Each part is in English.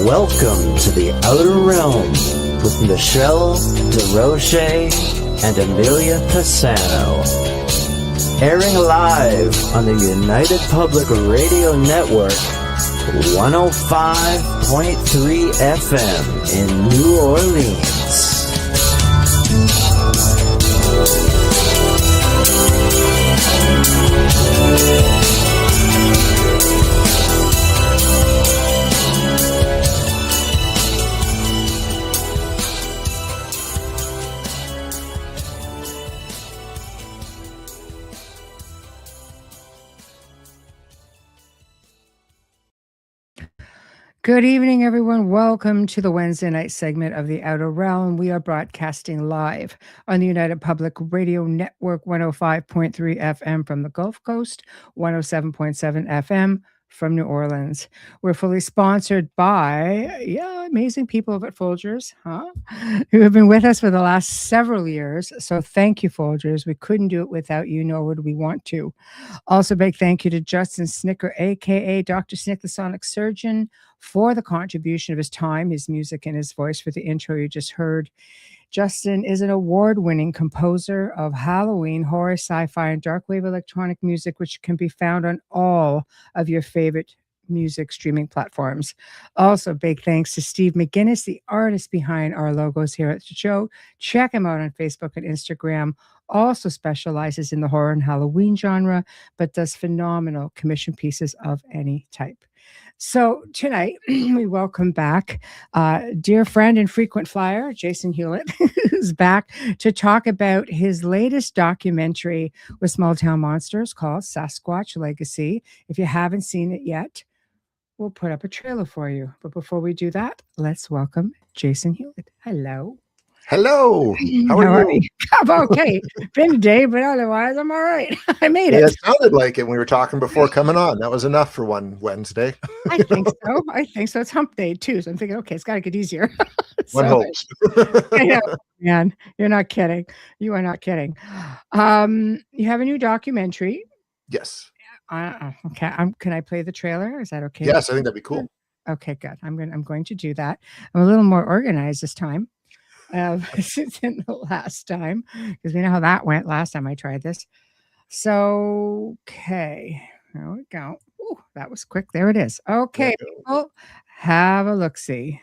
Welcome to the Outer Realm with Michelle DeRoche and Amelia Pisano. Airing live on the United Public Radio Network, 105.3 FM in New Orleans. Good evening, everyone. Welcome to the Wednesday night segment of The Outer Realm. We are broadcasting live on the United Public Radio Network, 105.3 FM from the Gulf Coast, 107.7 FM from New Orleans. We're fully sponsored by, amazing people over at Folgers, who have been with us for the last several years. So thank you, Folgers. We couldn't do it without you, nor would we want to. Also, big thank you to Justin Snicker, a.k.a. Dr. Snick, the Sonic Surgeon, for the contribution of his time, his music, and his voice for the intro you just heard. Justin is an award-winning composer of Halloween, horror, sci-fi, and dark wave electronic music, which can be found on all of your favorite music streaming platforms. Also, big thanks to Steve McGinnis, the artist behind our logos here at the show. Check him out on Facebook and Instagram. Also specializes in the horror and Halloween genre, but does phenomenal commission pieces of any type. So tonight, we welcome back dear friend and frequent flyer, Jason Hewlett, who's back to talk about his latest documentary with Small Town Monsters called Sasquatch Legacy. If you haven't seen it yet, we'll put up a trailer for you. But before we do that, let's welcome Jason Hewlett. Hello. Hello. How are you? I'm okay. Been a day, but otherwise I'm all right. I made it. It sounded like it when we were talking before coming on. That was enough for one Wednesday. I think so. It's hump day too. So I'm thinking, okay, it's got to get easier. One hopes. I know, man. You're not kidding. You are not kidding. You have a new documentary. Yes. Okay. Can I play the trailer? Is that okay? Yes, I think that'd be cool. Okay, good. I'm going to do that. I'm a little more organized this time. Since in the last time, because we know how that went last time I tried this. So, okay, there we go. Ooh, that was quick. There it is. Okay, people, have a look-see.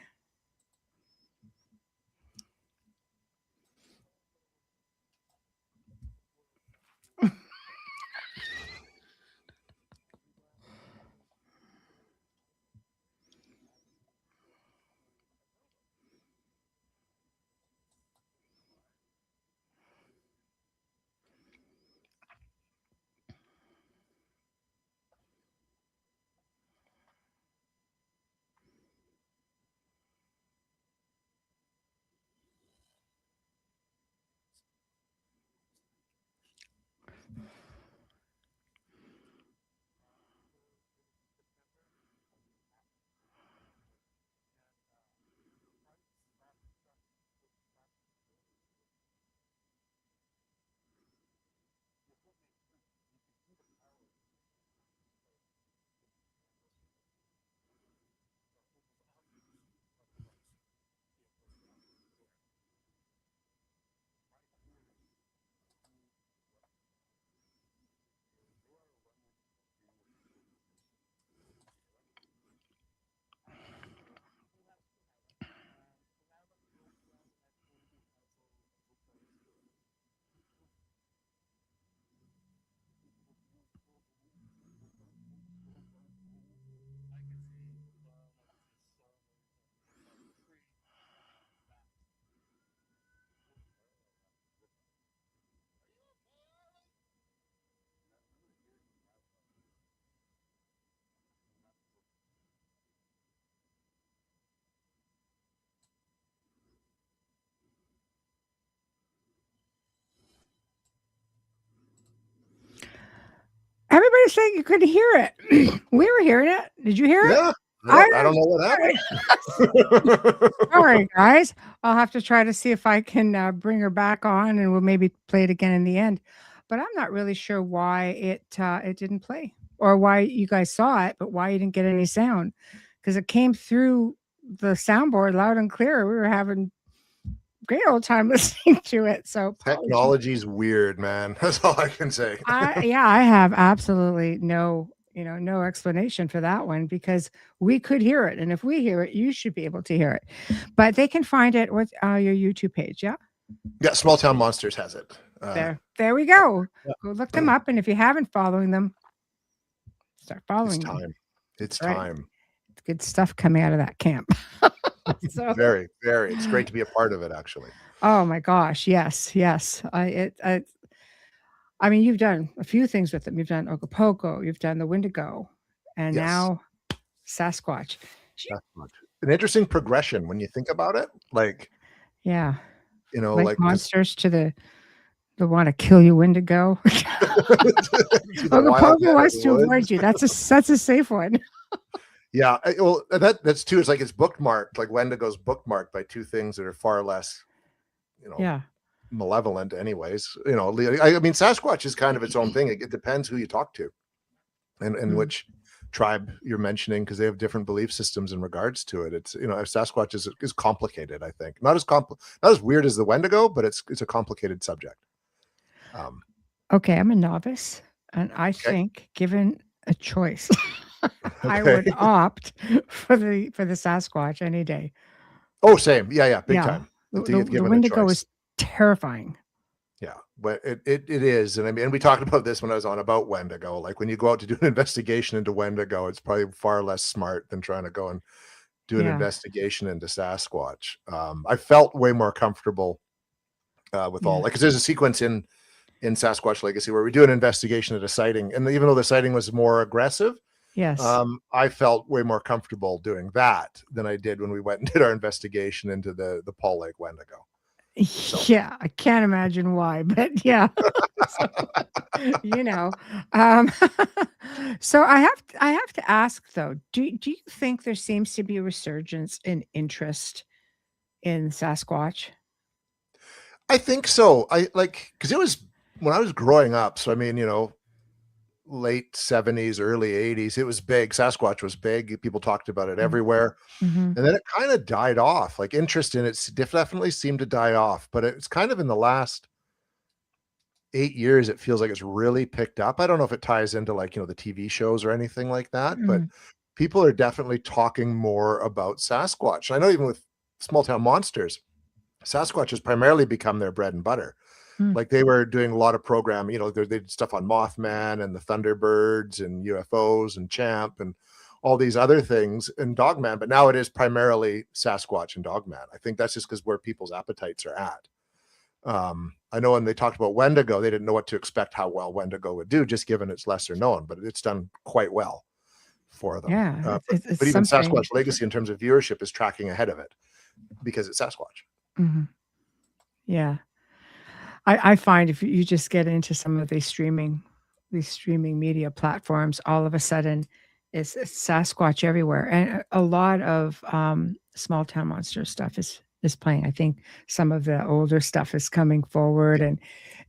Everybody's saying you couldn't hear it. We were hearing it. Did you hear it? Yeah. I don't know what happened. Sorry, guys. I'll have to try to see if I can bring her back on, and we'll maybe play it again in the end. But I'm not really sure why it didn't play, or why you guys saw it, but why you didn't get any sound, because it came through soundboard loud and clear. We were having great old time listening to it. So Technology's weird, man. That's all I can say. I have absolutely no explanation for that one, because we could hear it, and if we hear it, you should be able to hear it. But they can find it with your YouTube page. Yeah. Yeah, Small Town Monsters has it. There we go. Yeah. Go look them up, and if you haven't following them, start following It's them. time. It's Right. time. It's good stuff coming out of that camp. So, Very, very. It's great to be a part of it, actually. oh my gosh, yes. I mean, you've done a few things with them. You've done Ogopogo, you've done the Wendigo, and Yes. now Sasquatch. An interesting progression when you think about it. Like, Yeah. like this- monsters to the want to kill you Wendigo. to the wild Ogopogo man wants of to the avoid woods. you. That's a safe one. Yeah, well, that's too. It's like it's bookmarked. Like Wendigo's bookmarked by two things that are far less, Yeah. malevolent. Anyways, I mean, Sasquatch is kind of its own thing. It depends who you talk to, and which tribe you're mentioning, because they have different belief systems in regards to it. It's Sasquatch is complicated. I think not as weird as the Wendigo, but it's a complicated subject. Okay, I'm a novice, and I think, given a choice, I would opt for the Sasquatch any day. Oh, same. Yeah, big time. The Wendigo is terrifying. Yeah, but it is, and I mean, and we talked about this when I was on about Wendigo. Like when you go out to do an investigation into Wendigo, it's probably far less smart than trying to go and do an investigation into Sasquatch. I felt way more comfortable with all, like, because there's a sequence in Sasquatch Legacy where we do an investigation at a sighting, and even though the sighting was more aggressive, yes, I felt way more comfortable doing that than I did when we went and did our investigation into the Paul Lake Wendigo. So. Yeah, I can't imagine why, but yeah. So I have to ask though, do you think there seems to be a resurgence in interest in Sasquatch? I think so. Because it was when I was growing up. So I mean, late 70s, early 80s, it was big. Sasquatch was big. People talked about it everywhere. Mm-hmm. And then it kind of died off. Like interest in it definitely seemed to die off. But it's kind of in the last 8 years, it feels like it's really picked up. I don't know if it ties into the TV shows or anything like that, but people are definitely talking more about Sasquatch. And I know even with Small Town Monsters, Sasquatch has primarily become their bread and butter. Like they were doing a lot of programming, they did stuff on Mothman and the Thunderbirds and UFOs and Champ and all these other things and Dogman. But now it is primarily Sasquatch and Dogman. I think that's just because where people's appetites are at. I know when they talked about Wendigo, they didn't know what to expect, how well Wendigo would do, just given it's lesser known, but it's done quite well for them. Yeah. But even Sasquatch Legacy in terms of viewership is tracking ahead of it because it's Sasquatch. Mm-hmm. Yeah. I find if you just get into some of these streaming media platforms, all of a sudden it's Sasquatch everywhere, and a lot of Small Town Monster stuff is playing. I think some of the older stuff is coming forward, and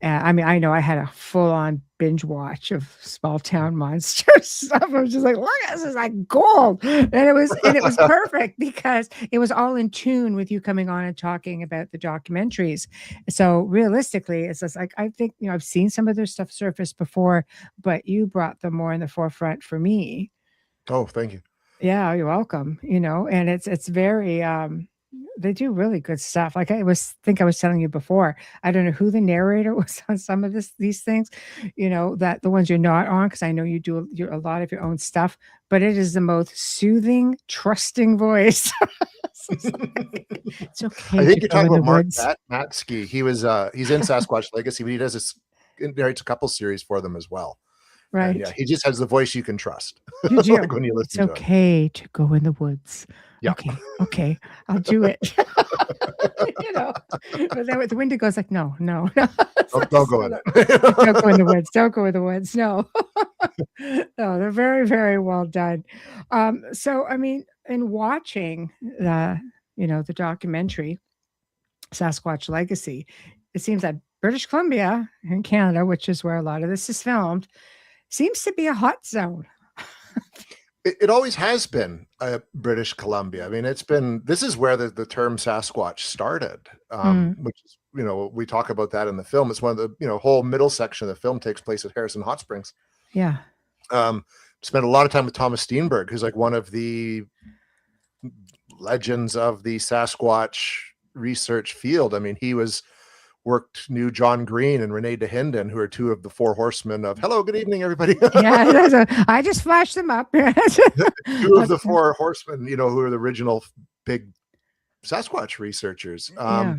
I mean, I know I had a full-on binge watch of Small Town Monster stuff. I was just like, look, this is like gold, and it was perfect because it was all in tune with you coming on and talking about the documentaries. So realistically, it's just like I think I've seen some of their stuff surface before, but you brought them more in the forefront for me. Oh, thank you. Yeah, you're welcome. And it's very they do really good stuff. Like I was telling you before, I don't know who the narrator was on some of these things, that the ones you're not on, because I know you do a lot of your own stuff, but it is the most soothing, trusting voice. It's okay. I think you're talking about Mark Matsky. He's in Sasquatch Legacy, but he narrates a couple series for them as well. Right. And yeah, he just has the voice you can trust. You do. Like when you listen it's okay to go in the woods. Yeah. Okay, I'll do it. But then with the Wendigo's like, no. Don't go in it. Don't go in the woods. Don't go in the woods. No. No, they're very, very well done. So I mean, in watching the documentary Sasquatch Legacy, it seems that British Columbia in Canada, which is where a lot of this is filmed, seems to be a hot zone. It always has been British Columbia. I mean, this is where the term Sasquatch started, Mm, which is, we talk about that in the film. It's one of the, whole middle section of the film takes place at Harrison Hot Springs. yeah. Um, Spent a lot of time with Thomas Steenberg, who's like one of the legends of the Sasquatch research field. I mean, knew John Green and Renee DeHinden, who are two of the four horsemen of hello, good evening, everybody. Yeah, I just flashed them up. Two of the four horsemen, who are the original big Sasquatch researchers. Yeah.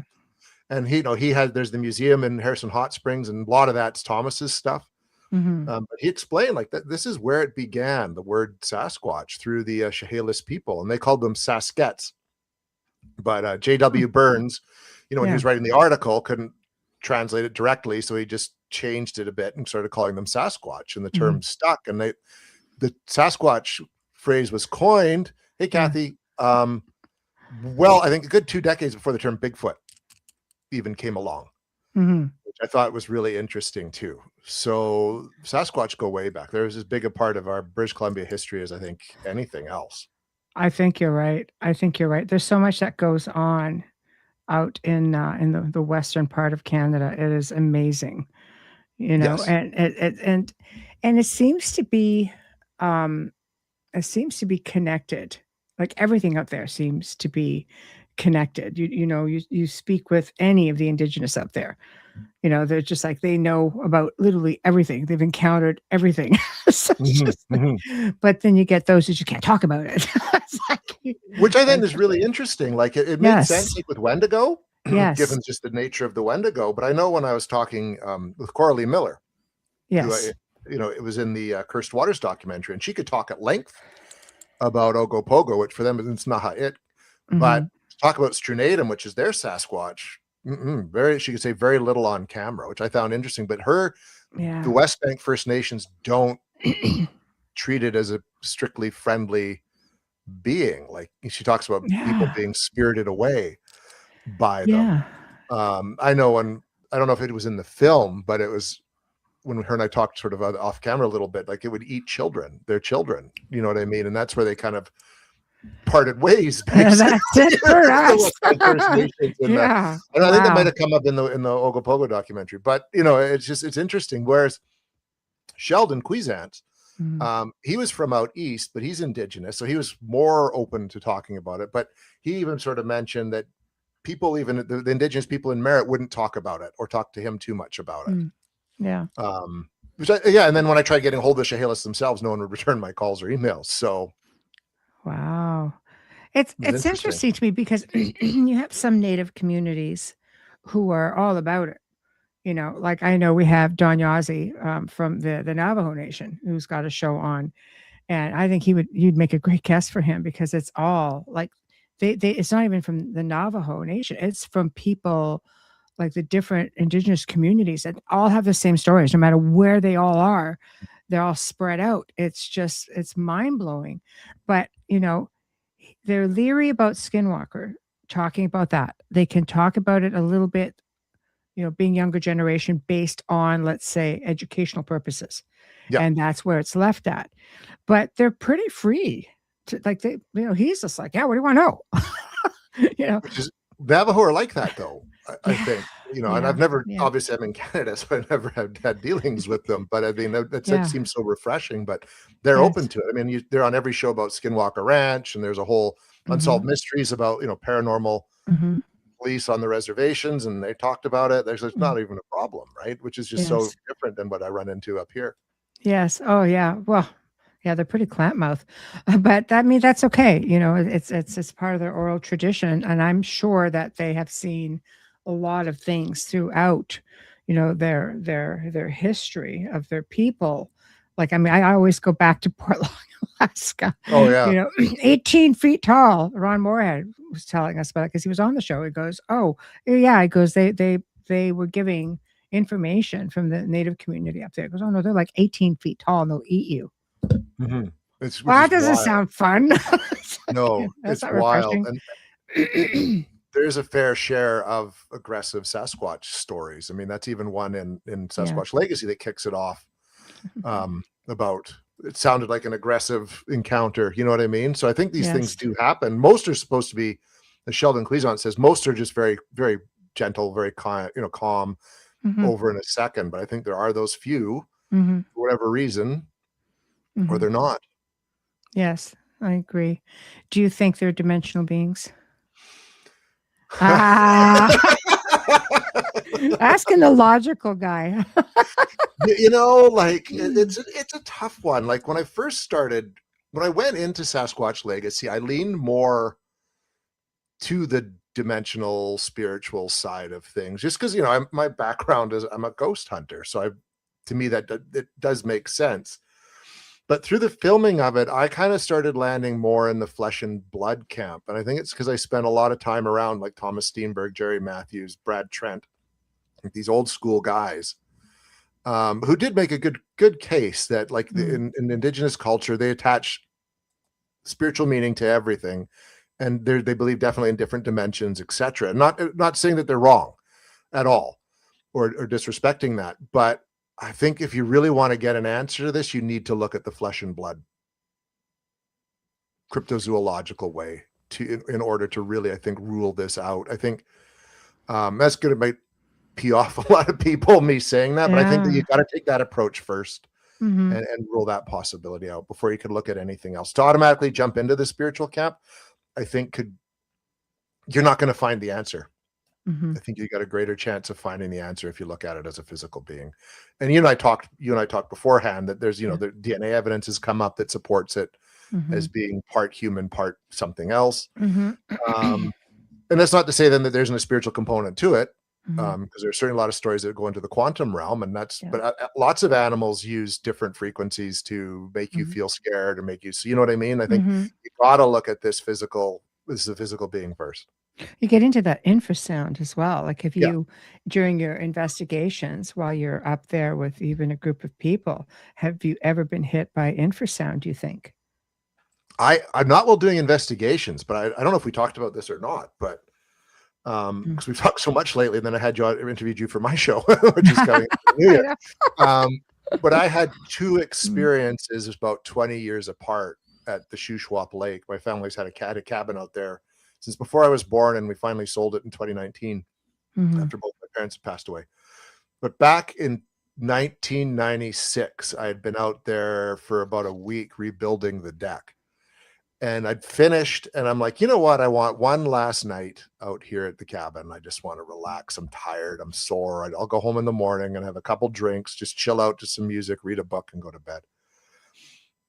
And there's the museum in Harrison Hot Springs, and a lot of that's Thomas's stuff. Mhm. But he explained like that this is where it began, the word Sasquatch, through the Chehalis people, and they called them Saskets. But J.W. Burns, when he was writing the article, couldn't translate it directly, so he just changed it a bit and started calling them Sasquatch, and the term stuck. And the Sasquatch phrase was coined. Hey, Kathy. Well, I think a good 2 decades before the term Bigfoot even came along, which I thought was really interesting too. So Sasquatch go way back. There's as big a part of our British Columbia history as I think anything else. I think you're right. There's so much that goes on out in the western part of Canada. It is amazing, Yes. and it seems to be connected. Like everything out there seems to be connected. You speak with any of the Indigenous out there. They're just like, they know about literally everything. They've encountered everything. So but then you get those that you can't talk about it. Which I think is really interesting. Like it made sense like with Wendigo, given just the nature of the Wendigo. But I know when I was talking with Coralie Miller, who it was in the Cursed Waters documentary, and she could talk at length about Ogopogo, which for them is Naha'it, but talk about Strunatum, which is their Sasquatch. She could say very little on camera, which I found interesting. But the West Bank First Nations don't treat it as a strictly friendly being. Like she talks about people being spirited away by them. I know I don't know if it was in the film, but it was when her and I talked sort of off camera a little bit, like it would eat their children, you know what I mean? And that's where they kind of parted ways. That's it for us. And I think that might have come up in the Ogopogo documentary, but it's interesting. Whereas Sheldon Cuisant, he was from out east, but he's Indigenous, so he was more open to talking about it. But he even sort of mentioned that people, even the Indigenous people in Merritt, wouldn't talk about it or talk to him too much about it. And then when I tried getting hold of the Chehalis themselves, no one would return my calls or emails. So wow. It's interesting to me because you have some Native communities who are all about it. Like I know we have Don Yazzie from the Navajo Nation, who's got a show on, and I think you'd make a great guest for him, because it's all like it's not even from the Navajo Nation. It's from people like the different Indigenous communities that all have the same stories, no matter where they all are. They're all spread out. It's mind blowing, but they're leery about Skinwalker, talking about that. They can talk about it a little bit, being younger generation, based on, let's say, educational purposes. And that's where it's left at. But they're pretty free to, like, he's just like, yeah, what do you want to know? Which is, Navajo are like that though. I think, and I've never, obviously I'm in Canada, so I never had dealings with them, but I mean, that seems so refreshing, but they're open to it. I mean, they're on every show about Skinwalker Ranch, and there's a whole unsolved mysteries about, paranormal police on the reservations, and they talked about it. There's not even a problem, right? Which is just so different than what I run into up here. Yes. Oh yeah. Well, yeah, they're pretty clamp mouth, but that's okay. It's part of their oral tradition, and I'm sure that they have seen a lot of things throughout, their history of their people. Like, I mean, I always go back to Portland, Alaska. Oh yeah. 18 feet tall. Ron Moorhead was telling us about it because he was on the show. He goes, "Oh yeah," he goes, they were giving information from the Native community up there. He goes, "Oh no, they're like 18 feet tall and they'll eat you." Well, that doesn't sound fun. No, it's wild. And there's a fair share of aggressive Sasquatch stories. I mean, that's even one in Sasquatch Legacy that kicks it off, about it sounded like an aggressive encounter. You know what I mean? So I think these things Yes. do happen. Most are supposed to be, as Sheldon Cleason says, most are just very, very gentle, very calm, calm Mm-hmm. over in a second. But I think there are those few, Mm-hmm. for whatever reason, or Mm-hmm. they're not. Yes, I agree. Do you think they're dimensional beings? Ah, asking the logical guy. Like it's a tough one. Like when I went into Sasquatch Legacy, I leaned more to the dimensional spiritual side of things, just because my background is I'm a ghost hunter, so to me that it does make sense. But through the filming of it, I kind of started landing more in the flesh and blood camp, and I think it's because I spent a lot of time around like Thomas Steenberg, Jerry Matthews, Brad Trent, like these old school guys, who did make a good case that like in indigenous culture they attach spiritual meaning to everything, and they believe definitely in different dimensions, etc. Not saying that they're wrong at all, or disrespecting that, but I think if you really want to get an answer to this, you need to look at the flesh and blood cryptozoological way in order to really, I think, rule this out. I think that's going to pee off a lot of people, me saying that, but I think that you got to take that approach first. Mm-hmm. And rule that possibility out before you can look at anything else. To automatically jump into the spiritual camp, I think you're not going to find the answer. Mm-hmm. I think you got a greater chance of finding the answer if you look at it as a physical being. And you and I talked beforehand that there's, the DNA evidence has come up that supports it as being part human, part something else. And that's not to say then that there isn't a spiritual component to it. Because there's certainly a lot of stories that go into the quantum realm, and but lots of animals use different frequencies to make you feel scared or make you, so you know what I mean? I think you got to look at this is a physical being first. You get into that infrasound as well. Like if you, during your investigations, while you're up there with even a group of people, have you ever been hit by infrasound, do you think? I'm not well doing investigations, but I don't know if we talked about this or not, but because we've talked so much lately, and then I interviewed you for my show, which is coming New Year. But I had two experiences about 20 years apart at the Shuswap Lake. My family's had a cabin out there since before I was born, and we finally sold it in 2019 after both my parents had passed away. But back in 1996, I had been out there for about a week rebuilding the deck. And I'd finished, and I'm like, you know what? I want one last night out here at the cabin. I just want to relax. I'm tired. I'm sore. I'll go home in the morning and have a couple drinks, just chill out to some music, read a book, and go to bed.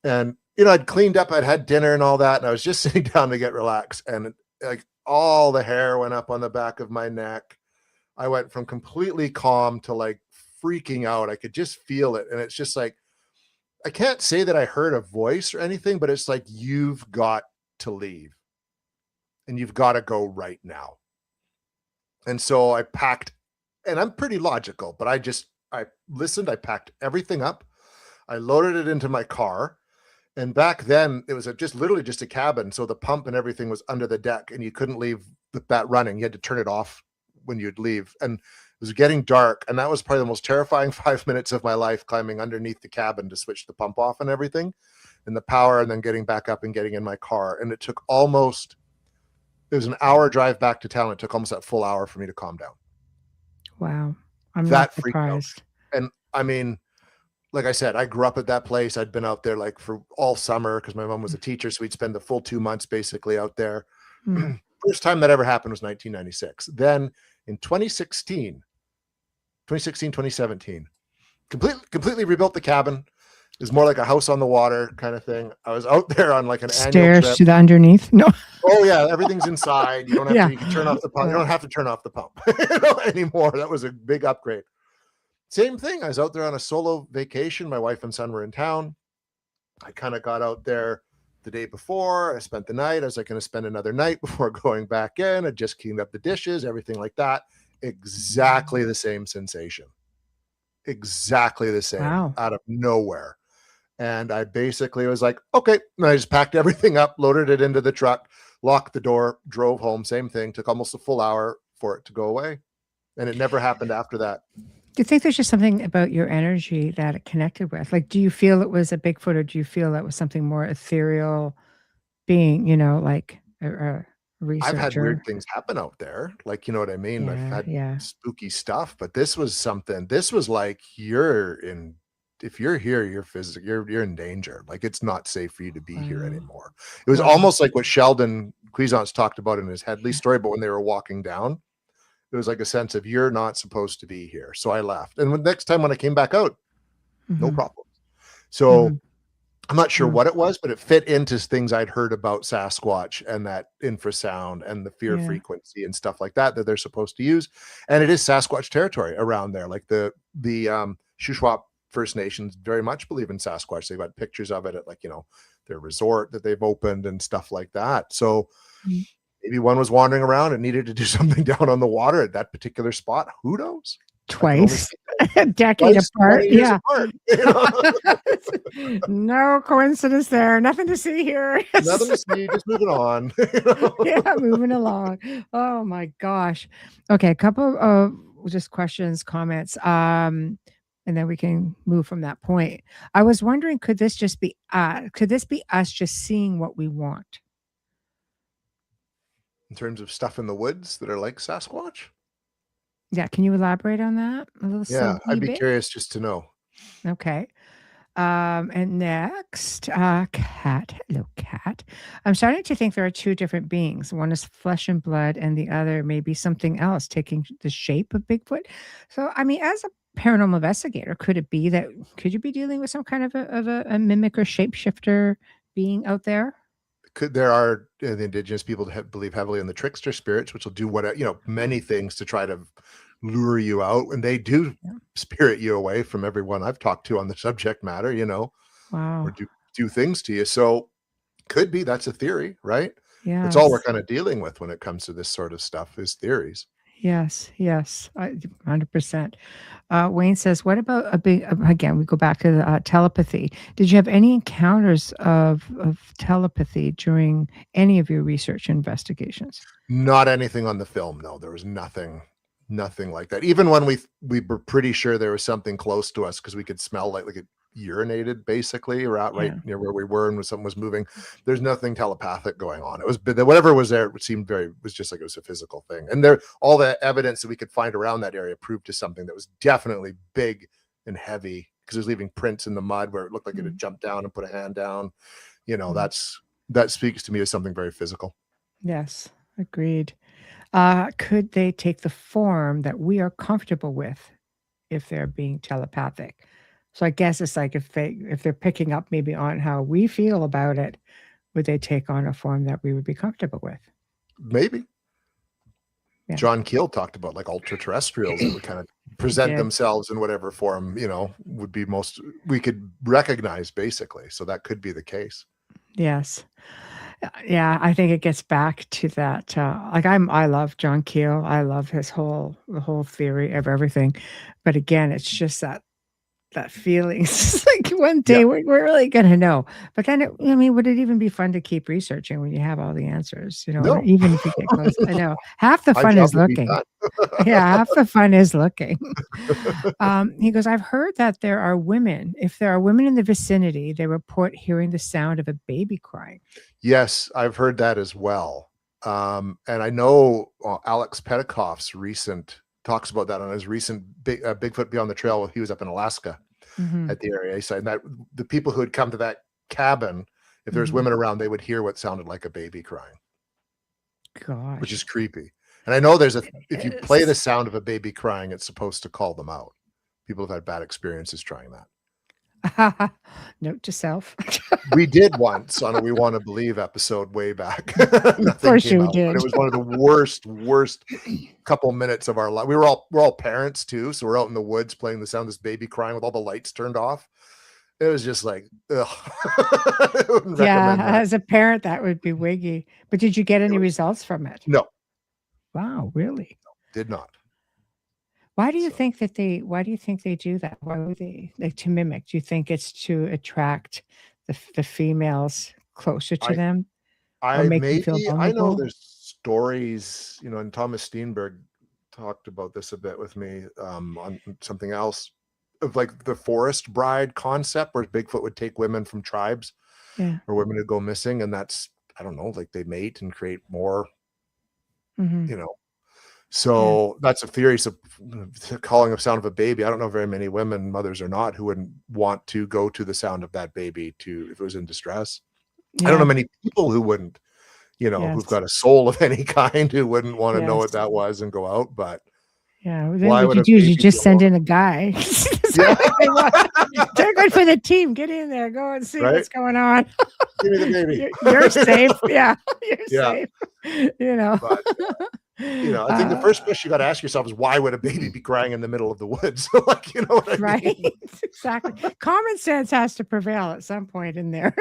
And, I'd cleaned up. I'd had dinner and all that, and I was just sitting down to get relaxed. And like all the hair went up on the back of my neck. I went from completely calm to like freaking out. I could just feel it. And it's just like, I can't say that I heard a voice or anything, but it's like, you've got to leave and you've got to go right now. And so I packed, and I'm pretty logical, but I listened, I packed everything up. I loaded it into my car. And back then it was literally just a cabin. So the pump and everything was under the deck, and you couldn't leave that running. You had to turn it off when you'd leave. And it was getting dark, and that was probably the most terrifying 5 minutes of my life, climbing underneath the cabin to switch the pump off and everything and the power, and then getting back up and getting in my car. And it was an hour drive back to town. It took almost that full hour for me to calm down. Wow. I'm not surprised. And I mean, like I said, I grew up at that place. I'd been out there like for all summer because my mom was a teacher. So we'd spend the full 2 months basically out there. First time that ever happened was 1996. Then in 2017, completely rebuilt the cabin. It was more like a house on the water kind of thing. I was out there on like an annual trip. To the underneath. No. Oh yeah, everything's inside. You don't have to. You can turn off the pump. You don't have to turn off the pump anymore. That was a big upgrade. Same thing. I was out there on a solo vacation. My wife and son were in town. I kind of got out there the day before. I spent the night. I was like going to spend another night before going back in. I just cleaned up the dishes, everything like that. Exactly the same sensation. Exactly the same. Wow. Out of nowhere. And I basically was like, okay. And I just packed everything up, loaded it into the truck, locked the door, drove home. Same thing. Took almost a full hour for it to go away. And it never happened after that. Do you think there's just something about your energy that it connected with? Like, do you feel it was a Bigfoot, or do you feel that was something more ethereal being, like a I've had weird researcher? things happen out there, like, you know what I mean? I've Yeah, had yeah. spooky stuff, but this was like, if you're here, you're in danger. Like, it's not safe for you to be here Wow. anymore. It was Wow. almost like what Sheldon Cuisance talked about in his Headley Yeah. story, but when they were walking down, it was like a sense of, you're not supposed to be here. So I left. And next time when I came back out, no Mhm. problem. So Mhm. I'm not sure Wow. what it was, but it fit into things I'd heard about Sasquatch and that infrasound and the fear Yeah. frequency and stuff like that they're supposed to use. And it is Sasquatch territory around there. Like the Shuswap First Nations very much believe in Sasquatch. They've got pictures of it at, like, their resort that they've opened and stuff like that. So Mm. maybe one was wandering around and needed to do something down on the water at that particular spot. Who knows? I can only Twice, speculate. a decade Twice, apart. 20 years Yeah. apart. No coincidence there. Nothing to see here. Nothing to see, just moving on. Yeah, moving along. Oh my gosh. Okay, a couple of just questions, comments, and then we can move from that point. I was wondering, could this be us just seeing what we want? In terms of stuff in the woods that are like Sasquatch? Yeah, can you elaborate on that a Yeah, wee I'd be bit? curious just to know. Okay. And next, cat. Hello, cat. I'm starting to think there are two different beings. One is flesh and blood, and the other may be something else, taking the shape of Bigfoot. So, I mean, as a paranormal investigator, could you be dealing with some kind of a mimic or shapeshifter being out there? There are the indigenous people that believe heavily in the trickster spirits, which will do many things to try to lure you out, and they do Yeah. spirit you away from everyone I've talked to on the subject matter, or Wow. do things to you. So could be that's a theory, right? That's all we're Yes. kind of dealing with when it comes to this sort of stuff is theories. Yes. Yes. 100%. Wayne says, "What about a big?" Again, we go back to the telepathy. Did you have any encounters of telepathy during any of your research investigations? Not anything on the film, no. There was nothing like that. Even when we were pretty sure there was something close to us because we could smell like it urinated basically right Yeah. near where we were, and when something was moving. There's nothing telepathic going on. It was whatever was there, it seemed was just like it was a physical thing. And there all the evidence that we could find around that area proved to something that was definitely big and heavy because it was leaving prints in the mud where it looked like it had Mm, jumped down and put a hand down. mm. That speaks to me as something very physical. Yes, agreed. Could they take the form that we are comfortable with if they're being telepathic? So I guess it's like if they're picking up maybe on how we feel about it, would they take on a form that we would be comfortable with? Maybe. Yeah, John Keel talked about like ultra terrestrials that would kind of he present did. themselves in whatever form, would be most we could recognize basically. So that could be the case. Yes. Yeah, I think it gets back to that, like, I love John Keel. I love the whole theory of everything. But again, it's just that feeling. It's just like one Yeah. day we're really gonna know. But then I mean, would it even be fun to keep researching when you have all the answers, or No. even if you get close? I know. Half the My fun job is would be looking. done. Yeah, half the fun is looking. He goes, "I've heard that if there are women in the vicinity, they report hearing the sound of a baby crying." Yes, I've heard that as well. And I know Alex Petikoff's recent talks about that on his recent Bigfoot Beyond the Trail. He was up in Alaska Mhm, at the area. He said that the people who had come to that cabin, if there's mhm. women around, they would hear what sounded like a baby crying, which is Gosh. creepy. And I know if you play the Yes. sound of a baby crying, it's supposed to call them out. People have had bad experiences trying that. Note to self. We did once on a We Want to Believe episode way back. Of Nothing course came you out, but it did. was one of the worst couple minutes of our life. We're all parents too, so we're out in the woods playing the sound of this baby crying with all the lights turned off. It was just like, ugh. I wouldn't Yeah, recommend that. as a parent, that would be wiggy. But did you get It any was results from it? no, Wow, really? did not. So Why do you think they do that? Why would they like to mimic? Do you think it's to attract the females closer to I them or I make them feel maybe I know vulnerable? there's stories, and Thomas Steenberg talked about this a bit with me on something else of like the forest bride concept where Bigfoot would take women from tribes Yeah. or women who go missing, and that's, I don't know, like they mate and create more, Hmm. you know. Yeah. So that's a theory. So calling the sound of a baby, I don't know very many women, mothers or not, who wouldn't want to go to the sound of that baby to if it was in distress. I don't know Yeah. many people who wouldn't, you know, who've Yes. got a soul of any kind who wouldn't want to know what Yes. that was and go out. But Yeah. Well, then why what would you a do is you baby be just send alone? in a guy. It's Yeah, not like they want. They're good for the team. Get in there. Go and see right. what's going on. Give me the baby. You're safe. Yeah. You're Yeah, safe. You know. but I think the first question you got to ask yourself is why would a baby be crying in the middle of the woods? Like, you know what I Right. mean? Exactly. Common sense has to prevail at some point in there.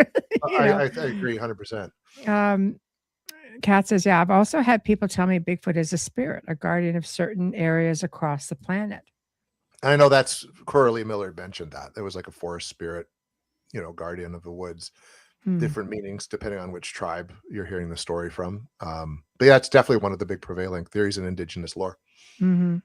I agree 100%. Kat says, yeah, I've also had people tell me Bigfoot is a spirit, a guardian of certain areas across the planet. I know that's Coralie Miller mentioned that there was like a forest spirit, guardian of the woods. Different meanings depending on which tribe you're hearing the story from. But yeah, it's definitely one of the big prevailing theories in indigenous lore. Mm-hmm.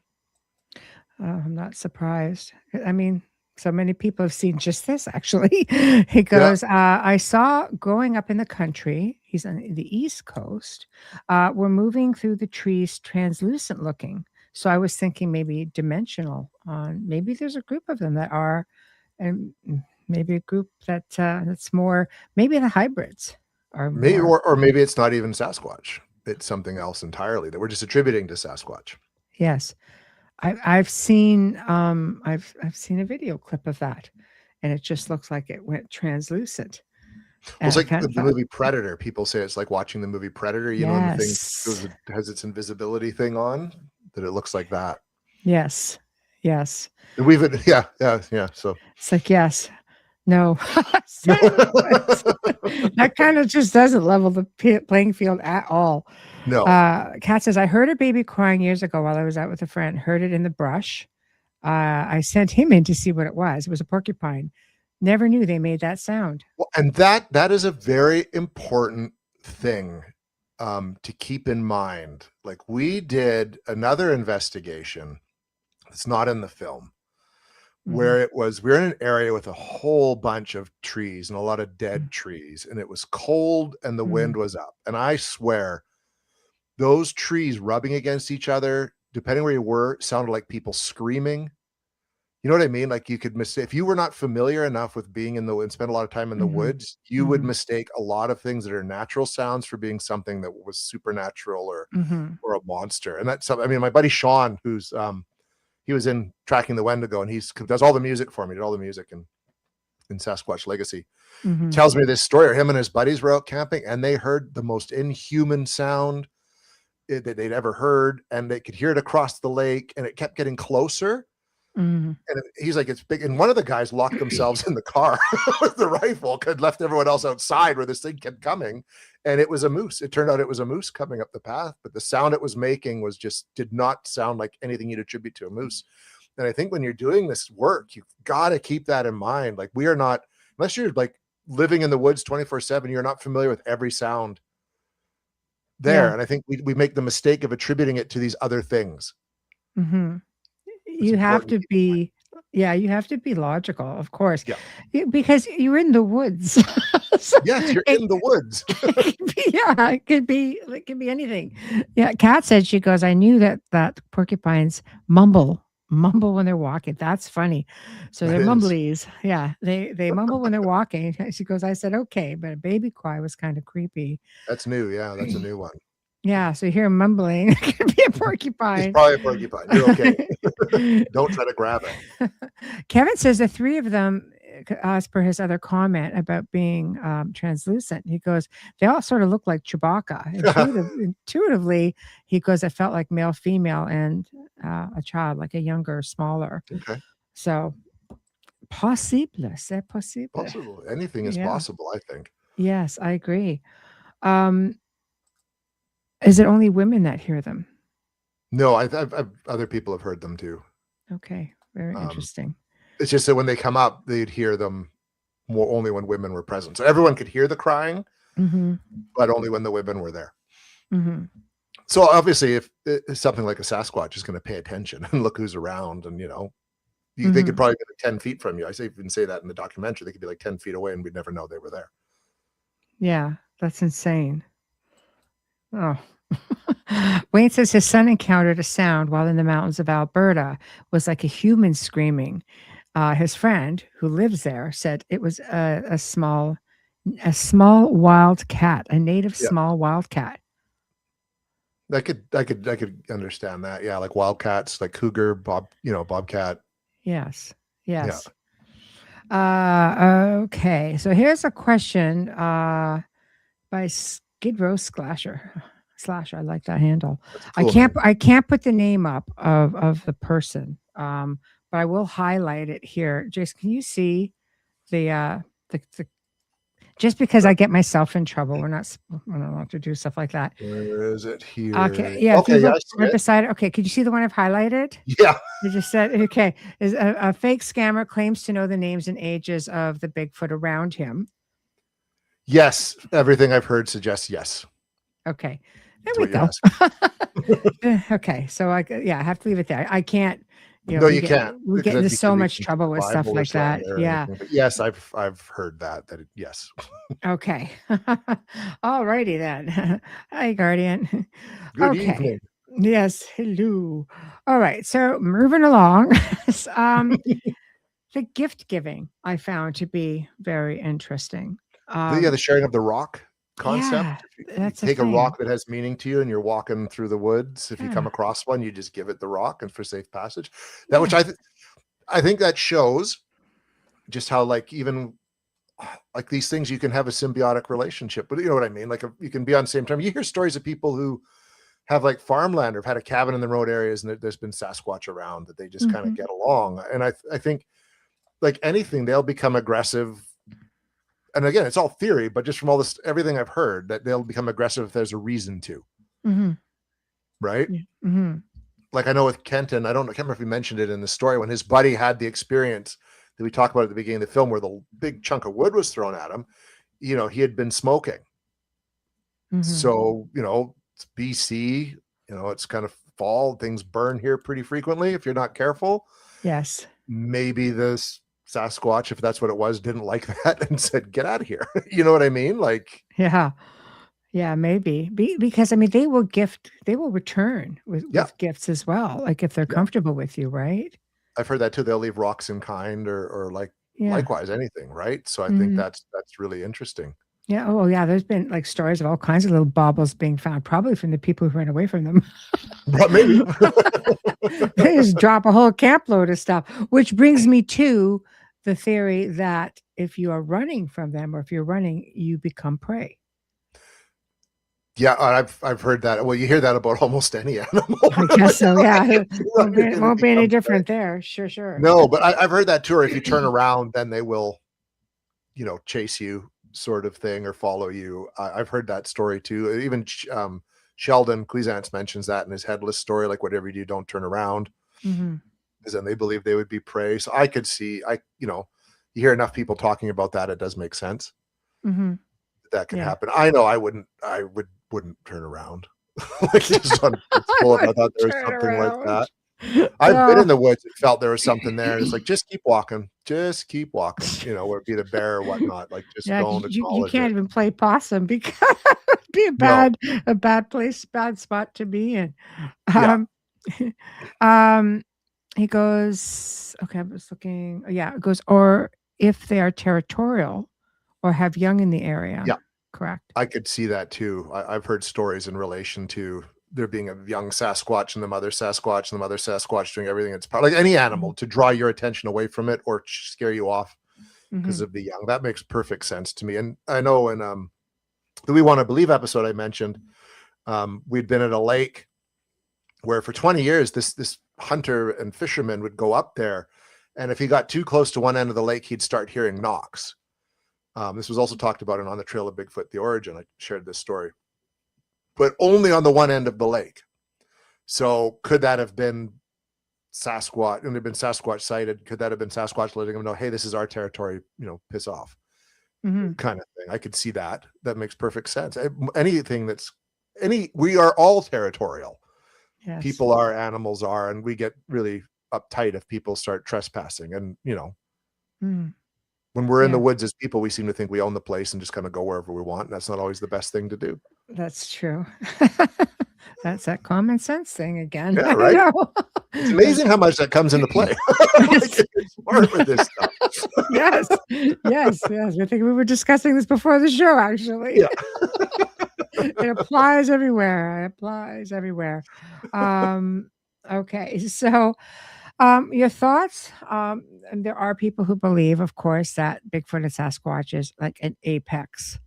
I'm not surprised. I mean, so many people have seen just this, actually. He goes, I saw growing up in the country, he's on the East Coast, we're moving through the trees translucent looking. So I was thinking maybe dimensional. Maybe there's a group of them that are, and maybe a group that's more, maybe the hybrids are Maybe, more. or maybe it's not even Sasquatch. It's something else entirely that we're just attributing to Sasquatch. Yes. I've seen I've seen a video clip of that, and it just looks like it went translucent. Well, it's And I like kind the of thought, movie Predator. People say it's like watching the movie Predator, and the thing yes, has its invisibility thing on, that it looks like that. yes, yes. And we've, yeah. So It's like, yes, no. That kind of just doesn't level the playing field at all. no, Kat says, I heard a baby crying years ago while I was out with a friend, heard it in the brush. I sent him in to see what it was. It was a porcupine. Never knew they made that sound. well, and that is a very important thing to keep in mind. Like, we did another investigation that's not in the film, where we're in an area with a whole bunch of trees and a lot of dead trees, and it was cold and the wind was up. And I swear, those trees rubbing against each other, depending where you were, sounded like people screaming. You know what I mean? Like, you could mistake, if you were not familiar enough with being in the and spend a lot of time in the woods, you would mistake a lot of things that are natural sounds for being something that was supernatural or a monster. And that's something, I mean, my buddy Sean, who's he was in Tracking the Wendigo, and he does all the music for me, did all the music in Sasquatch Legacy. Tells me this story, or him and his buddies were out camping and they heard the most inhuman sound that they'd ever heard, and they could hear it across the lake, and it kept getting closer. And he's like, it's big. And one of the guys locked themselves in the car with the rifle, had left everyone else outside where this thing kept coming. And it was a moose. It turned out it was a moose coming up the path, but the sound it was making did not sound like anything you'd attribute to a moose. And I think when you're doing this work, you've got to keep that in mind. Like, we are not, unless you're like living in the woods 24/7, you're not familiar with every sound there. Yeah. And I think we make the mistake of attributing it to these other things. You have to be, you have to be logical, of course, because you're in the woods. So yes, you're in the woods. It could be anything. Yeah, Kat said, she goes, I knew that porcupines mumble when they're walking. That's funny. So they're mumblies. Yeah, they mumble when they're walking. She goes, I said, okay, but a baby cry was kind of creepy. That's new. Yeah, that's a new one. Yeah, so you hear mumbling. It could be a porcupine. It's probably a porcupine. You're okay. Don't try to grab it. Kevin says the three of them, as per his other comment about being translucent, he goes, they all sort of look like Chewbacca. Intuitively, he goes, it felt like male, female, and a child, like a younger, smaller. Okay. So, possible. C'est possible. Possible. Anything is possible, I think. Yes, I agree. Is it only women that hear them? No, I've other people have heard them too. Okay, very interesting. It's just that when they come up, they'd hear them more only when women were present. So everyone could hear the crying, but only when the women were there. So obviously, if something like a Sasquatch is going to pay attention and look who's around, and they could probably be like 10 feet from you. I even say that in the documentary. They could be like 10 feet away and we'd never know they were there. Yeah, that's insane. Oh. Wayne says his son encountered a sound while in the mountains of Alberta. It was like a human screaming. His friend who lives there said it was a small wild cat, a native small wild cat. I could understand that. Yeah, like wildcats, like cougar, bobcat. Yes. Okay. So here's a question by Skid Row Slasher. I like that handle. Cool, I can't put the name up of the person, but I will highlight it here. Jason, can you see the just because I get myself in trouble, we're not allowed to do stuff like that. Where is it here? Okay, yeah. Okay, right beside it. Okay, could you see the one I've highlighted? Yeah. You just said, okay. Is a fake scammer claims to know the names and ages of the Bigfoot around him. Yes, everything I've heard suggests yes. Okay, there we go. Okay, so I have to leave it there. I can't. You can't. We get into so much trouble with stuff like that. Yeah. But yes, I've heard that yes. Okay. All righty then. Hi, Guardian. Good evening. Yes. Hello. All right. So moving along. The gift giving I found to be very interesting. The sharing of the rock concept. Yeah, you take a rock that has meaning to you and you're walking through the woods. If you come across one, you just give it the rock and for safe passage. That which I think that shows just how even like these things, you can have a symbiotic relationship, but you know what I mean? Like you can be on the same time. You hear stories of people who have like farmland or have had a cabin in the remote areas and there's been Sasquatch around that they just kind of get along. And I think like anything, they'll become aggressive. And again, it's all theory, but just from all this, everything I've heard, that they'll become aggressive if there's a reason to. Right? Like I know with Kenton, I can't remember if he mentioned it in the story, when his buddy had the experience that we talked about at the beginning of the film where the big chunk of wood was thrown at him, he had been smoking. So, it's BC, it's kind of fall, things burn here pretty frequently if you're not careful. Yes. Maybe this Sasquatch, if that's what it was, didn't like that and said, get out of here. You know what I mean? Like, yeah, maybe because they will return with gifts as well. Like if they're comfortable with you, right? I've heard that too. They'll leave rocks in kind or likewise anything. Right. So I think that's really interesting. Yeah. Oh yeah. There's been like stories of all kinds of little baubles being found, probably from the people who ran away from them. But maybe. They just drop a whole camp load of stuff, which brings me to the theory that if you are running from them or if you're running, you become prey. Yeah, I've heard that. Well, you hear that about almost any animal. I guess so. Yeah, it won't be any different there. Sure. No, but I've heard that too. Or if you turn around, then they will, chase you, sort of thing, or follow you. I've heard that story too. Even Sheldon Cuisance mentions that in his Headless story. Like whatever you do, don't turn around, because then they believe they would be prey. So I could see, you hear enough people talking about that, it does make sense. That could happen. I know I wouldn't turn around. Like just on principle, if I thought there was something like that. I've been in the woods and felt there was something there. And it's like, just keep walking, where it be the bear or whatnot. Like just don't acknowledge you can't even play possum because it'd be a bad place, bad spot to be in. He goes, okay, I was looking. Yeah, it goes, or if they are territorial or have young in the area. Yeah. Correct. I could see that too. I've heard stories in relation to there being a young Sasquatch and the mother Sasquatch doing everything it's like any animal to draw your attention away from it or scare you off because of the young. That makes perfect sense to me. And I know in the We Want to Believe episode I mentioned, we'd been at a lake where for 20 years this hunter and fisherman would go up there, and if he got too close to one end of the lake, he'd start hearing knocks. This was also talked about in On the Trail of Bigfoot, The Origin. I shared this story, but only on the one end of the lake. So could that have been Sasquatch? And it had been Sasquatch sighted. Could that have been Sasquatch letting him know, hey, this is our territory, piss off, kind of thing. I could see that. That makes perfect sense. Anything that's we are all territorial. Yes. People are, animals are, and we get really uptight if people start trespassing. And when we're in the woods as people, we seem to think we own the place and just kind of go wherever we want. And that's not always the best thing to do. That's true. That's that common sense thing again. Yeah, right. It's amazing how much that comes into play. Like, it's smart with this stuff. Yes. I think we were discussing this before the show, actually. Yeah. It applies everywhere. Okay. So, your thoughts? And there are people who believe, of course, that Bigfoot and Sasquatch is like an apex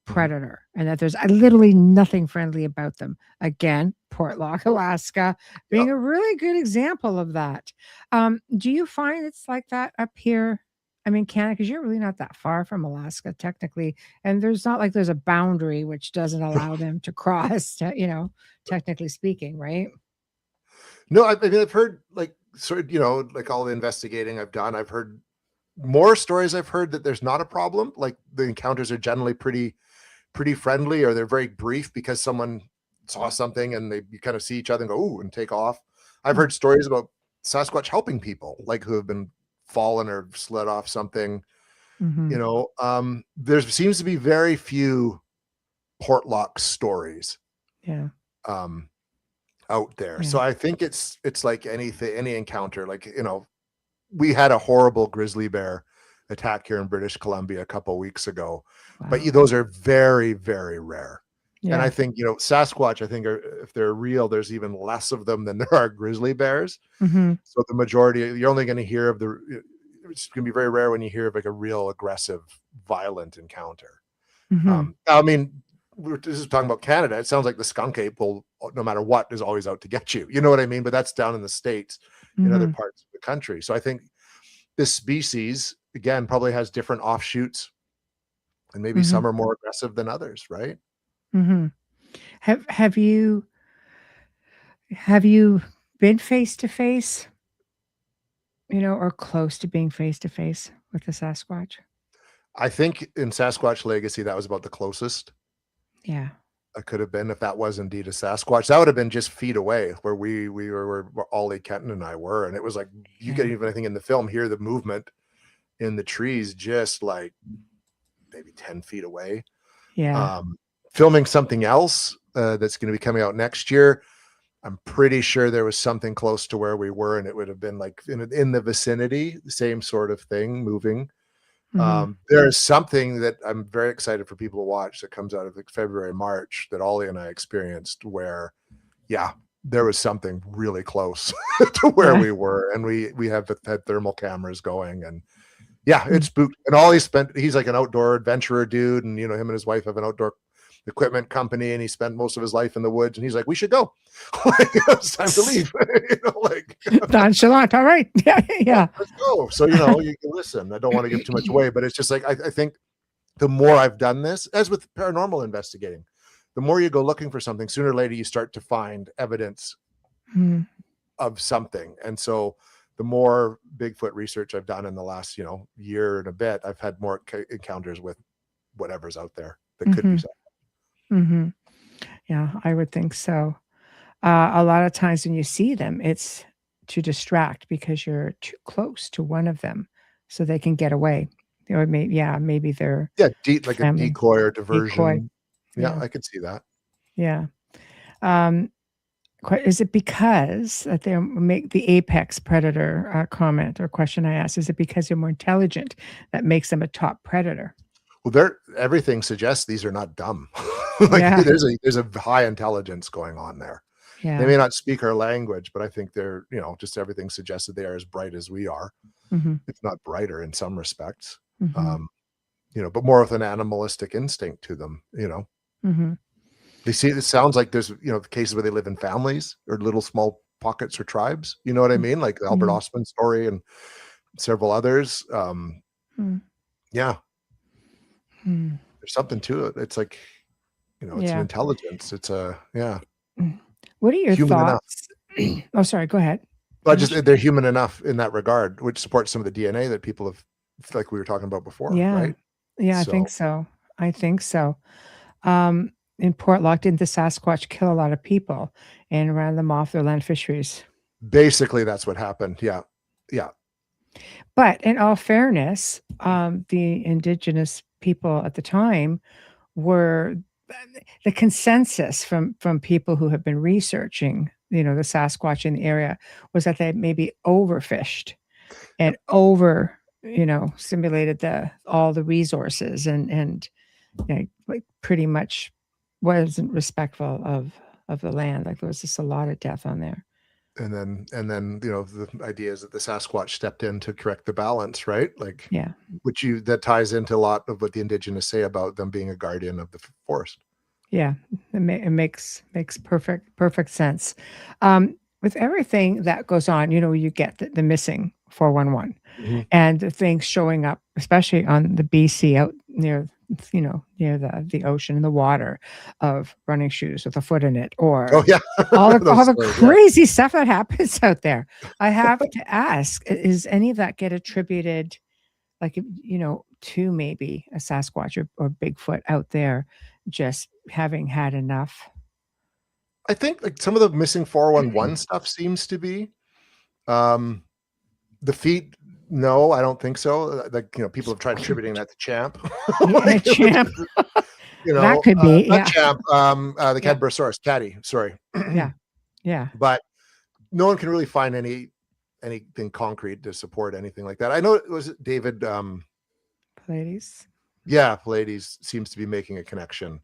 predator and that there's literally nothing friendly about them. Again, Portlock, Alaska, being a really good example of that. Do you find it's like that up here? I mean, Canada, because you're really not that far from Alaska, technically, and there's not like there's a boundary which doesn't allow them to cross, technically speaking, right? No, I mean, I've heard like sort of, like all the investigating I've done, I've heard more stories. I've heard that there's not a problem. Like the encounters are generally pretty friendly, or they're very brief because someone saw something and you kind of see each other and go, ooh, and take off. I've heard stories about Sasquatch helping people, like who have been fallen or slid off something. There seems to be very few Portlock stories out there. So I think it's like any encounter, like, we had a horrible grizzly bear attack here in British Columbia a couple of weeks ago. Wow. But those are very, very rare. And I think, Sasquatch, I think if they're real, there's even less of them than there are grizzly bears. So the majority, you're only going to hear of it's going to be very rare when you hear of like a real aggressive, violent encounter. I mean, we're just talking about Canada. It sounds like the skunk ape will, no matter what, is always out to get you. You know what I mean? But that's down in the States, in other parts of the country. So I think this species, again, probably has different offshoots, and maybe some are more aggressive than others, right? Have you been face to face, or close to being face to face with the Sasquatch? I think in Sasquatch Legacy, that was about the closest. Yeah. I could have been, if that was indeed a Sasquatch. That would have been just feet away where we were, where Ollie Kenton and I were. And it was like, you get even, I think in the film, hear the movement in the trees, just like maybe 10 feet away. Yeah. Filming something else that's going to be coming out next year. I'm pretty sure there was something close to where we were, and it would have been like in the vicinity, the same sort of thing moving. There is something that I'm very excited for people to watch that comes out of like February, March, that Ollie and I experienced, where, there was something really close to where we were. And we have had thermal cameras going, and it's spooked. And Ollie he's like an outdoor adventurer dude. And, him and his wife have an outdoor equipment company, and he spent most of his life in the woods, and he's like, we should go. It's time to leave. Nonchalant. All right. Yeah. Let's go. So, you can listen. I don't want to give too much away, but it's just like, I think the more I've done this, as with paranormal investigating, the more you go looking for something, sooner or later you start to find evidence of something. And so the more Bigfoot research I've done in the last, year and a bit, I've had more encounters with whatever's out there that could be something. Yeah, I would think so. A lot of times when you see them, it's to distract because you're too close to one of them, so they can get away. Or maybe they're like a decoy or diversion. Yeah, I could see that. Yeah. Is it because that they make the apex predator comment or question I asked? Is it because they're more intelligent that makes them a top predator? Well, everything suggests these are not dumb. There's a high intelligence going on there. Yeah. They may not speak our language, but I think they're, just everything suggests that they are as bright as we are, if not brighter in some respects. But more with an animalistic instinct to them, They see, it sounds like there's, cases where they live in families or little small pockets or tribes. You know what I mean? Like the Albert Ostman story and several others. There's something to it. It's like, it's an intelligence. It's What are your thoughts? Oh, sorry. Go ahead. Well, they're human enough in that regard, which supports some of the DNA that people have, like we were talking about before. Yeah. Right? Yeah, I think so. in Portlock, didn't the Sasquatch kill a lot of people and ran them off their land fisheries? Basically, that's what happened. Yeah. Yeah. But in all fairness, the indigenous people at the time were the consensus from people who have been researching, the Sasquatch in the area was that they maybe overfished and over, simulated all the resources and like pretty much wasn't respectful of the land. Like there was just a lot of death on there. And then the idea is that the Sasquatch stepped in to correct the balance, right? Like, Yeah. that ties into a lot of what the indigenous say about them being a guardian of the forest. Yeah, it makes perfect sense. With everything that goes on, you get the missing 411 and the things showing up, especially on the BC out near near the ocean and the water, of running shoes with a foot in it, or Oh yeah, all the stories, crazy stuff that happens out there. I have to ask, is any of that get attributed, like, to maybe a Sasquatch or Bigfoot out there just having had enough? I think like some of the missing 411 stuff seems to be the feet. No, I don't think so. Like, people have tried attributing that to Champ. Yeah, Champ. That could be, not yeah. Champ, the Cadbrosaurus, Caddy, sorry. Yeah. But no one can really find anything concrete to support anything like that. I know it was David Pallades. Yeah, Pallades seems to be making a connection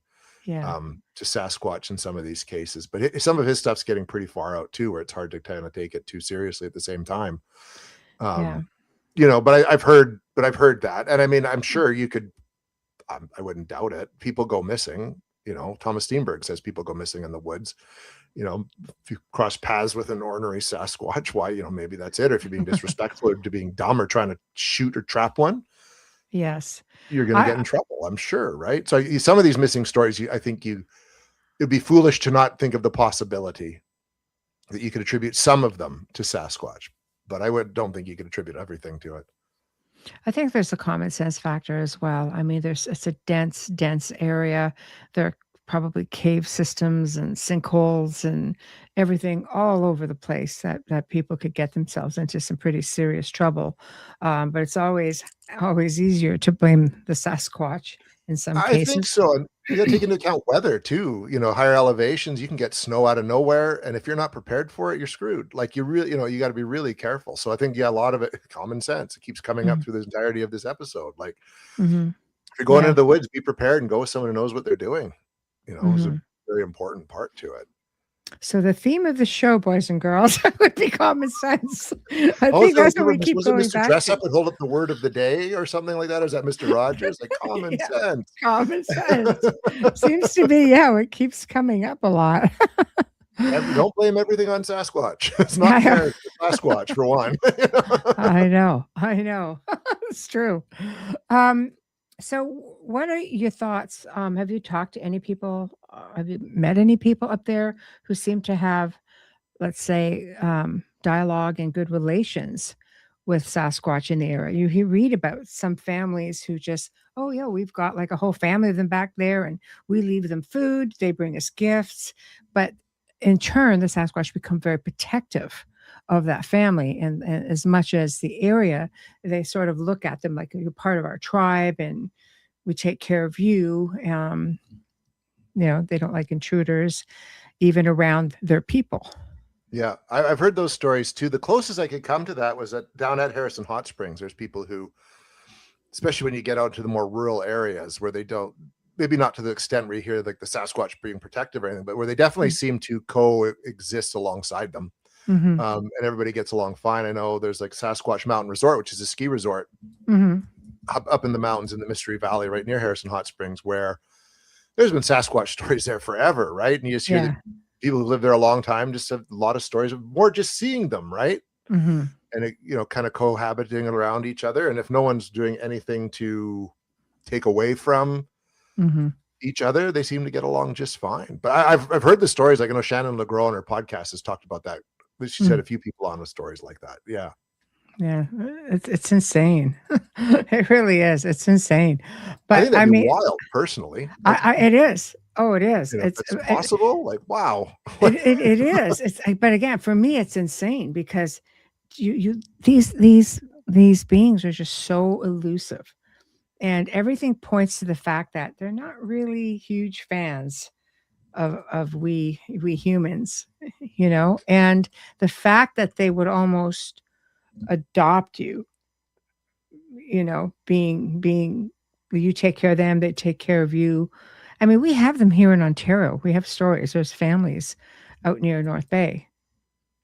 Yeah. to Sasquatch in some of these cases, but some of his stuff's getting pretty far out too, where it's hard to kind of take it too seriously at the same time. But I've heard that, and I mean, I'm sure you could. I wouldn't doubt it. People go missing. Thomas Steenberg says people go missing in the woods. If you cross paths with an ornery Sasquatch, why? Maybe that's it. Or if you're being disrespectful or to being dumb or trying to shoot or trap one. Yes. You're going to get in trouble, I'm sure, right? So some of these missing stories, I think it'd be foolish to not think of the possibility that you could attribute some of them to Sasquatch, but don't think you could attribute everything to it. I think there's a common sense factor as well. I mean, it's a dense area. There are probably cave systems and sinkholes and everything all over the place that people could get themselves into some pretty serious trouble. But it's always easier to blame the Sasquatch in some cases. I think so. And you got to take into account weather too. Higher elevations, you can get snow out of nowhere, and if you're not prepared for it, you're screwed. Like you really, you got to be really careful. So I think a lot of it, common sense. It keeps coming up through the entirety of this episode. Like if you're going into the woods, be prepared and go with someone who knows what they're doing. Is a very important part to it. So the theme of the show, boys and girls, would be common sense. I think that's what we keep going Mr. back Dress to. Up and hold up the word of the day or something like that? Or is that Mr. Rogers? Like common sense. Common sense. Seems to be, it keeps coming up a lot. Don't blame everything on Sasquatch. It's not fair to Sasquatch, for one. I know. It's true. So what are your thoughts? Have you talked to any people? Have you met any people up there who seem to have, let's say, dialogue and good relations with Sasquatch in the area? You read about some families who just, we've got like a whole family of them back there, and we leave them food. They bring us gifts. But in turn, the Sasquatch become very protective of that family, and as much as the area, they sort of look at them like you're part of our tribe, and we take care of you. They don't like intruders, even around their people. Yeah, I've heard those stories too. The closest I could come to that was down at Harrison Hot Springs. There's people who, especially when you get out to the more rural areas where they don't, maybe not to the extent where you hear like the Sasquatch being protective or anything, but where they definitely seem to coexist alongside them. And everybody gets along fine. I know there's like Sasquatch Mountain Resort, which is a ski resort up in the mountains in the Mystery Valley, right near Harrison Hot Springs, where there's been Sasquatch stories there forever, right? And you just hear the people who live there a long time just have a lot of stories of more just seeing them, right? And it, kind of cohabiting around each other. And if no one's doing anything to take away from each other, they seem to get along just fine. But I've heard the stories. Like I know Shannon LeGros on her podcast has talked about that. She said a few people on with stories like that. Yeah. It's insane. It really is. It's insane. But I think that'd be wild, personally. It is. Oh, it is. It's possible. Like, wow. It is. But again, for me, it's insane because these beings are just so elusive, and everything points to the fact that they're not really huge fans of we humans, and the fact that they would almost adopt you, being you take care of them, they take care of you. I mean, we have them here in Ontario. We have stories. There's families out near North Bay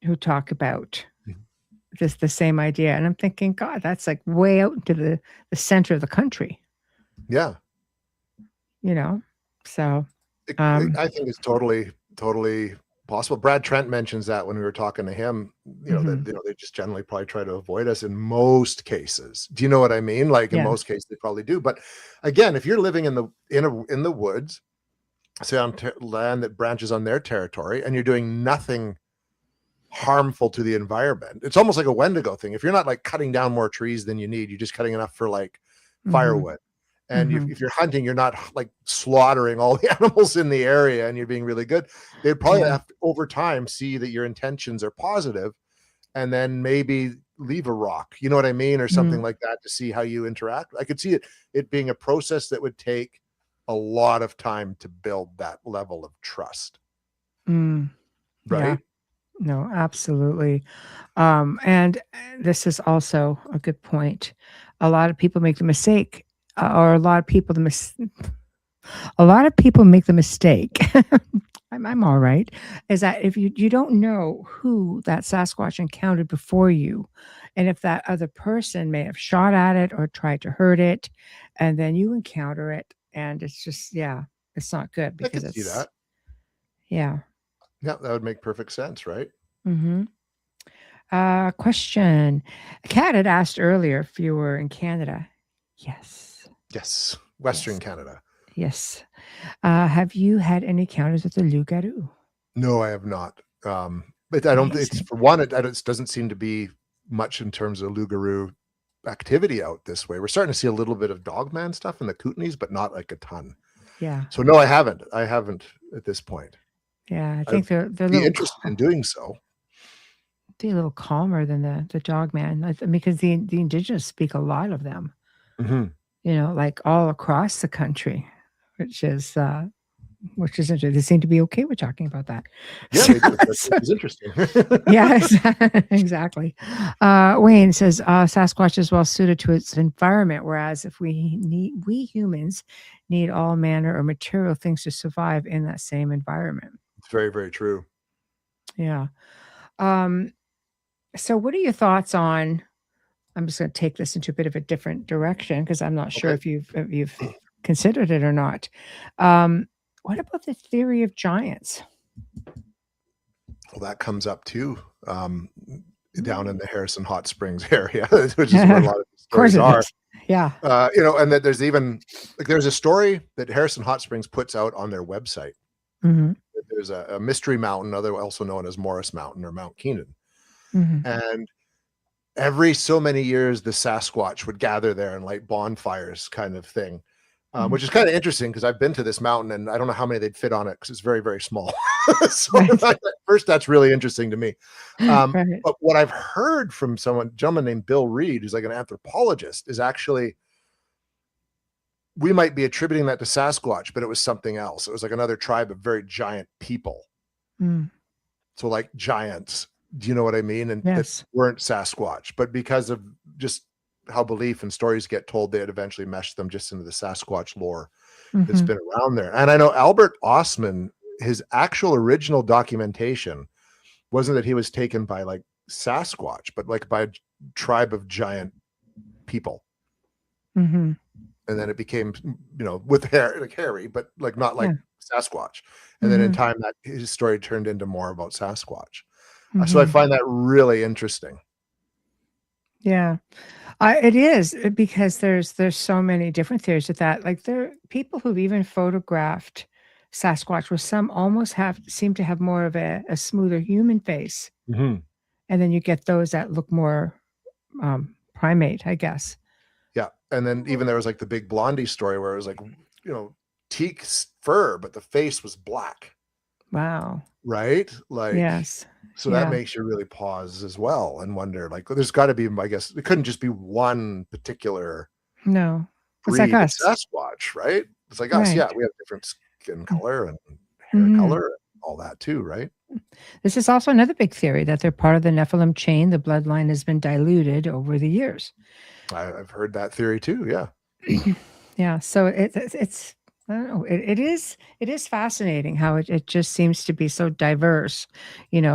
who talk about just the same idea. And I'm thinking, God, that's like way out into the center of the country, Yeah. So I think it's totally possible. Brad Trent mentions that when we were talking to him, that they just generally probably try to avoid us in most cases. Do you know what I mean? Like in most cases, they probably do. But again, if you're living in the woods, say on land that branches on their territory, and you're doing nothing harmful to the environment, it's almost like a Wendigo thing. If you're not like cutting down more trees than you need, you're just cutting enough for like firewood. And if you're hunting, you're not like slaughtering all the animals in the area, and you're being really good. They'd probably have to, over time, see that your intentions are positive, and then maybe leave a rock, you know what I mean, or something like that, to see how you interact. I could see it being a process that would take a lot of time to build that level of trust. Right? Yeah. No, absolutely. And this is also a good point. A lot of people make the mistake, or a lot of people make the mistake. I'm all right. Is that if you don't know who that Sasquatch encountered before you, and if that other person may have shot at it or tried to hurt it, and then you encounter it, and it's just it's not good because I could see that. Yeah, that would make perfect sense, right? Question. Kat had asked earlier if you were in Canada. Yes. Western Canada. Yes. Have you had any encounters with the loup-garou? No, I have not. But I don't. It's for one. It doesn't seem to be much in terms of loup-garou activity out this way. We're starting to see a little bit of dogman stuff in the Kootenays, but not like a ton. Yeah. So no, I haven't at this point. Yeah, I think they're be interested in doing so. Be a little calmer than the dogman, because the Indigenous speak a lot of them. Like all across the country, which is interesting. They seem to be okay with talking about that. Yeah, they do. It's interesting. Yes, exactly. Wayne says Sasquatch is well suited to its environment, whereas if we humans need all manner of material things to survive in that same environment. It's very, very true. Yeah. So what are your thoughts on, I'm just going to take this into a bit of a different direction because I'm not sure if you've considered it or not. What about the theory of giants? Well, that comes up too, down in the Harrison Hot Springs area, which is where a lot of the stories are. Yeah. And that there's even there's a story that Harrison Hot Springs puts out on their website. There's a mystery mountain, also known as Morris Mountain or Mount Keenan. And every so many years, the Sasquatch would gather there and light bonfires kind of thing, which is kind of interesting because I've been to this mountain and I don't know how many they'd fit on it because it's very, very small. So at first, that's really interesting to me. But what I've heard from a gentleman named Bill Reed, who's like an anthropologist, is actually we might be attributing that to Sasquatch, but it was something else. It was like another tribe of very giant people. So like giants. Do you know what I mean? And that weren't Sasquatch, but because of just how belief and stories get told, they had eventually meshed them just into the Sasquatch lore that's been around there. And I know Albert Ostman, his actual original documentation wasn't that he was taken by like Sasquatch, but like by a tribe of giant people. And then it became, with hair, like hairy, but like not like Sasquatch. And then in time, that his story turned into more about Sasquatch. So I find that really interesting. Yeah, it is because there's so many different theories with that. Like there are people who've even photographed Sasquatch where some almost seem to have more of a smoother human face. And then you get those that look more primate, I guess. Yeah. And then even there was like the Big Blondie story where it was like, teak fur, but the face was black. Wow. Right? Like, Yes. so that Yeah. makes you really pause as well and wonder, like, there's got to be, I guess, it couldn't just be one particular No. It's like breed of us. Sasquatch, right? It's like us. Right. Yeah, we have different skin color and hair Mhm. color and all that too, right? This is also another big theory that they're part of the Nephilim chain. The bloodline has been diluted over the years. I've heard that theory too. Yeah. Yeah. So it's I don't know. It is fascinating how it just seems to be so diverse.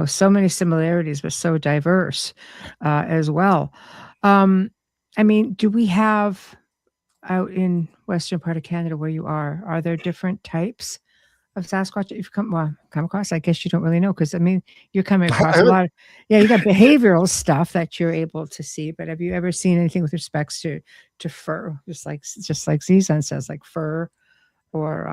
So many similarities, but so diverse as well. I mean, do we have out in western part of Canada where you are there different types of Sasquatch that you've come across? I guess you don't really know because I mean you're coming I across a haven't- lot of you got behavioral stuff that you're able to see, but have you ever seen anything with respects to fur? Just like Zizan says, like fur or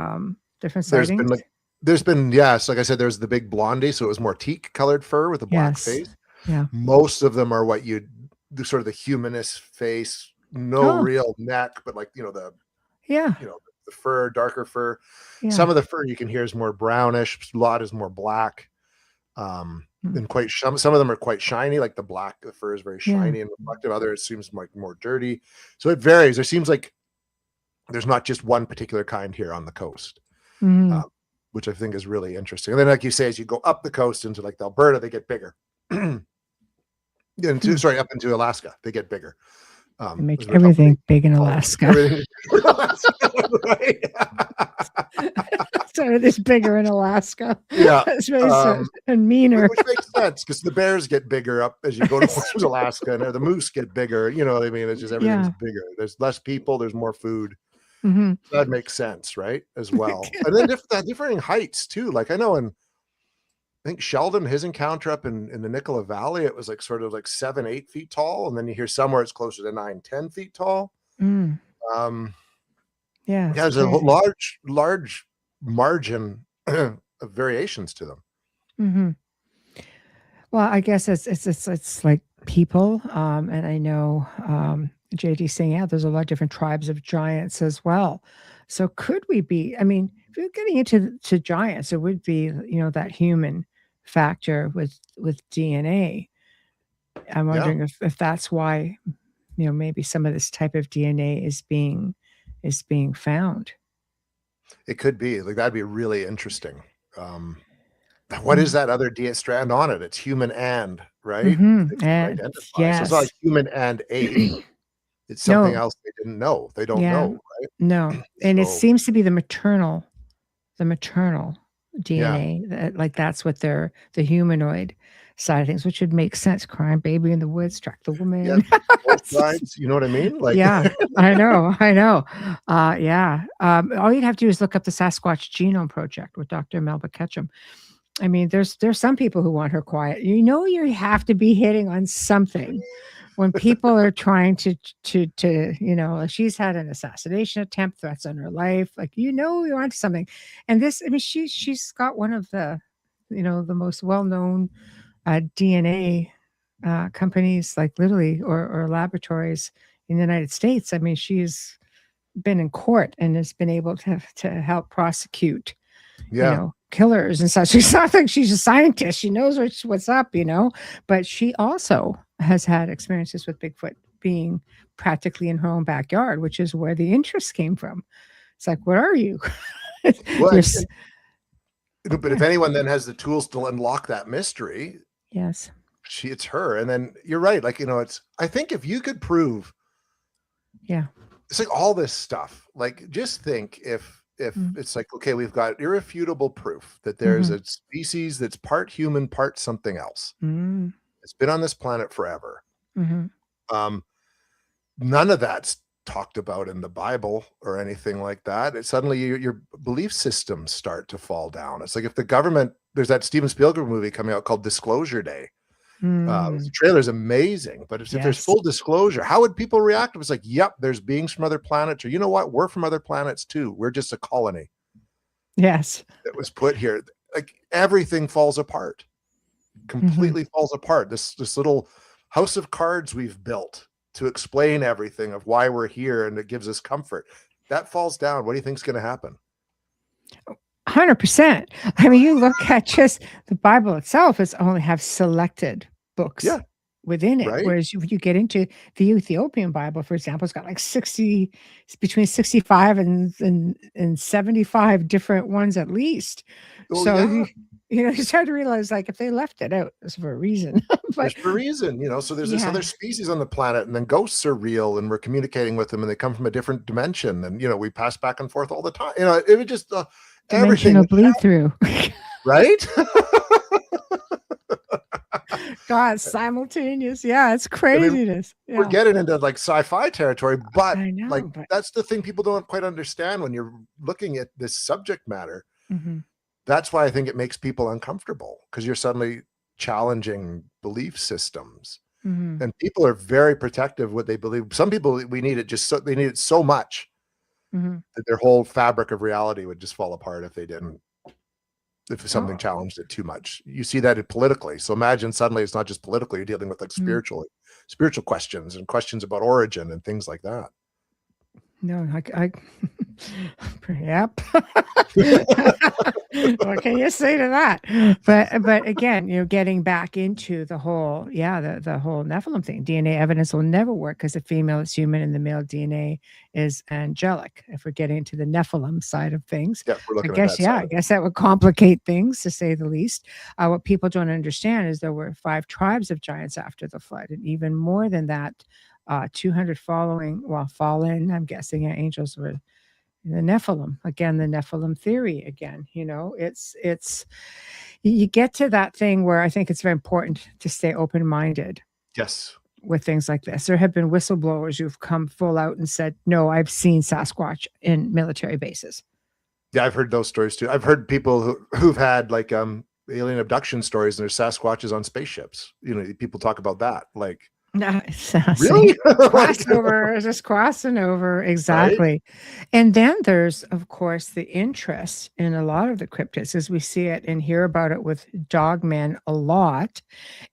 different there's been sightings? like there's been yes, like I said, there's the big blondie, so it was more teak colored fur with a black Yes. face. Yeah. Most of them are what you'd the sort of the humanist face, no Oh. real neck, but like the Yeah. the fur, darker fur. Yeah. Some of the fur you can hear is more brownish, a lot is more black. And quite some of them are quite shiny, like the fur is very shiny and reflective. Others seems like more dirty. So it varies. There seems like there's not just one particular kind here on the coast, which I think is really interesting. And then, like you say, as you go up the coast into like Alberta, they get bigger. Sorry, up into Alaska, they get bigger. They make everything big in Alaska. Everything in Alaska, right? So it is bigger in Alaska. Yeah. And meaner. Which makes sense because the bears get bigger up as you go towards Alaska, and the moose get bigger. You know what I mean? It's just everything's bigger. There's less people. There's more food. So that makes sense, right? As well. And then differing heights too. Like I know I think Sheldon, his encounter up in the Nicola Valley, it was like sort of like 7-8 feet tall, and then you hear somewhere it's closer to 9-10 feet tall. Yeah, there's a large margin of variations to them. Well, I guess it's like people, and I know JD saying, yeah, there's a lot of different tribes of giants as well. So could we be? I mean, if you're getting into giants, it would be that human factor with DNA. I'm wondering if that's why maybe some of this type of DNA is being found. It could be like that'd be really interesting. What is that other DNA strand on it? It's human and right. And yes. So it's not like human and ape. It's something else they didn't know. They don't know, right? No, and it seems to be the maternal DNA. Like that's what the humanoid side of things, which would make sense. Crying baby in the woods, track the woman. Yeah, both sides. You know what I mean? Like, yeah, I know. All you'd have to do is look up the Sasquatch Genome Project with Dr. Melba Ketchum. I mean, there's some people who want her quiet. You have to be hitting on something when people are trying to like she's had an assassination attempt, threats on her life. Like you're onto something. And this, I mean, she's got one of the the most well-known DNA companies, like literally, or laboratories in the United States. I mean, she's been in court and has been able to help prosecute, killers and such. It's not like she's a scientist. She knows what's up, but she also has had experiences with Bigfoot being practically in her own backyard, which is where the interest came from. It's like, what are you? But if anyone then has the tools to unlock that mystery, yes, it's her. And then you're right. Like, I think if you could prove, it's like all this stuff, like just think if it's like, okay, we've got irrefutable proof that there's a species that's part human, part something else. It's been on this planet forever. None of that's talked about in the Bible or anything like that. Suddenly your belief systems start to fall down. It's like if the government, there's that Steven Spielberg movie coming out called Disclosure Day. The trailer's amazing, but if there's full disclosure, how would people react? It was like, yep, there's beings from other planets, or you know what, we're from other planets too. We're just a colony. Yes, that was put here. Like everything falls apart, completely falls apart. This little house of cards we've built to explain everything of why we're here, and it gives us comfort. That falls down. What do you think's going to happen? 100%. I mean, you look at just the Bible itself, it's only have selected books Yeah, within it. right. Whereas if you get into the Ethiopian Bible, for example, it's got like 60, it's between 65 and 75 different ones at least. Oh So yeah, you start to realize like if they left it out, it's for a reason. there's But for a reason, so there's this yeah, other species on the planet, and then ghosts are real, and we're communicating with them, and they come from a different dimension, and we pass back and forth all the time. It would just everything, dimensional bleed through. right? God, simultaneous. Yeah, it's I mean, craziness. we're Yeah, getting into like sci-fi territory, but I like know. But that's the thing people don't quite understand when you're looking at this subject matter. mhm, That's why I think it makes people uncomfortable, because you're suddenly challenging belief systems, mhm, and people are very protective of what they believe. Some people, we need it just so they need it so much mhm. that their whole fabric of reality would just fall apart if they didn't, if something Oh, challenged it too much. You see that politically. So imagine suddenly it's not just politically, you're dealing with like mhm. spiritual questions and questions about origin and things like that. No, yep. What can you say to that? But again, getting back into the whole, yeah, the whole Nephilim thing. DNA evidence will never work because the female is human and the male DNA is angelic. If we're getting into the Nephilim side of things, Yeah, we're I looking at guess, that side yeah, of I it. guess that would complicate things to say the least. What people don't understand is there were 5 tribes of giants after the flood, and even more than that, 200 fallen, I'm guessing, angels were the Nephilim. Again, the Nephilim theory again, it's you get to that thing where I think it's very important to stay open-minded Yes. with things like this. There have been whistleblowers who've come full out and said, "No, I've seen Sasquatch in military bases." Yeah, I've heard those stories too. I've heard people who've had like alien abduction stories, and there's Sasquatches on spaceships. People talk about that. Like, No, it's really? see, Like, crossover, just crossing over, right? exactly. And then there's, of course, the interest in a lot of the cryptids as we see it and hear about it with dogmen a lot,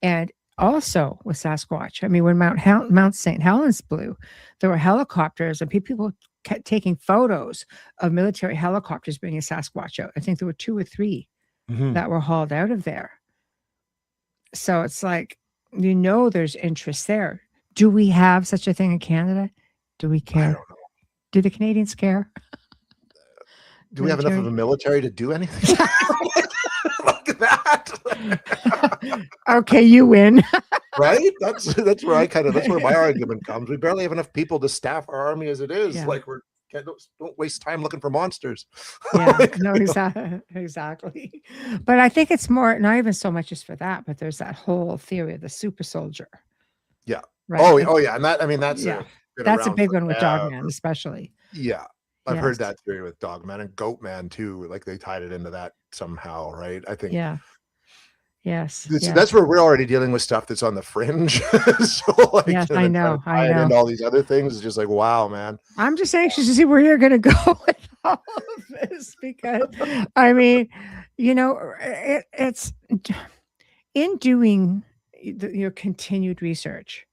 and also with Sasquatch. I mean, when Mount St. Helens blew, there were helicopters and people kept taking photos of military helicopters bringing Sasquatch out. I think there were 2 or 3 Mhm. that were hauled out of there. So it's like, there's interest there. Do we have such a thing in Canada? Do we I care? don't know. Do the Canadians care? Do we have enough of a Military? military to do anything like that? Okay, you win. Right? That's where my argument comes. We barely have enough people to staff our army as it is. Yeah, Like, don't waste time looking for monsters. yeah. Like, No, exactly. But I think it's more not even so much just for that, but there's that whole theory of the super soldier, yeah. right? Oh, Like, oh yeah, and that, I mean, that's yeah, been that's a around big one with forever. Dogman, especially. Yeah. I've Yes. heard that theory with Dogman and Goatman too. Like, they tied it into that somehow, right? I think Yeah. Yes. that's Yes. where we're already dealing with stuff that's on the fringe. So like, Yes. I then trying to know. I tie it know. into all these other things is just like, wow, man. I'm just anxious to see where you're going to go with all of this because, I mean, it's in doing your continued research.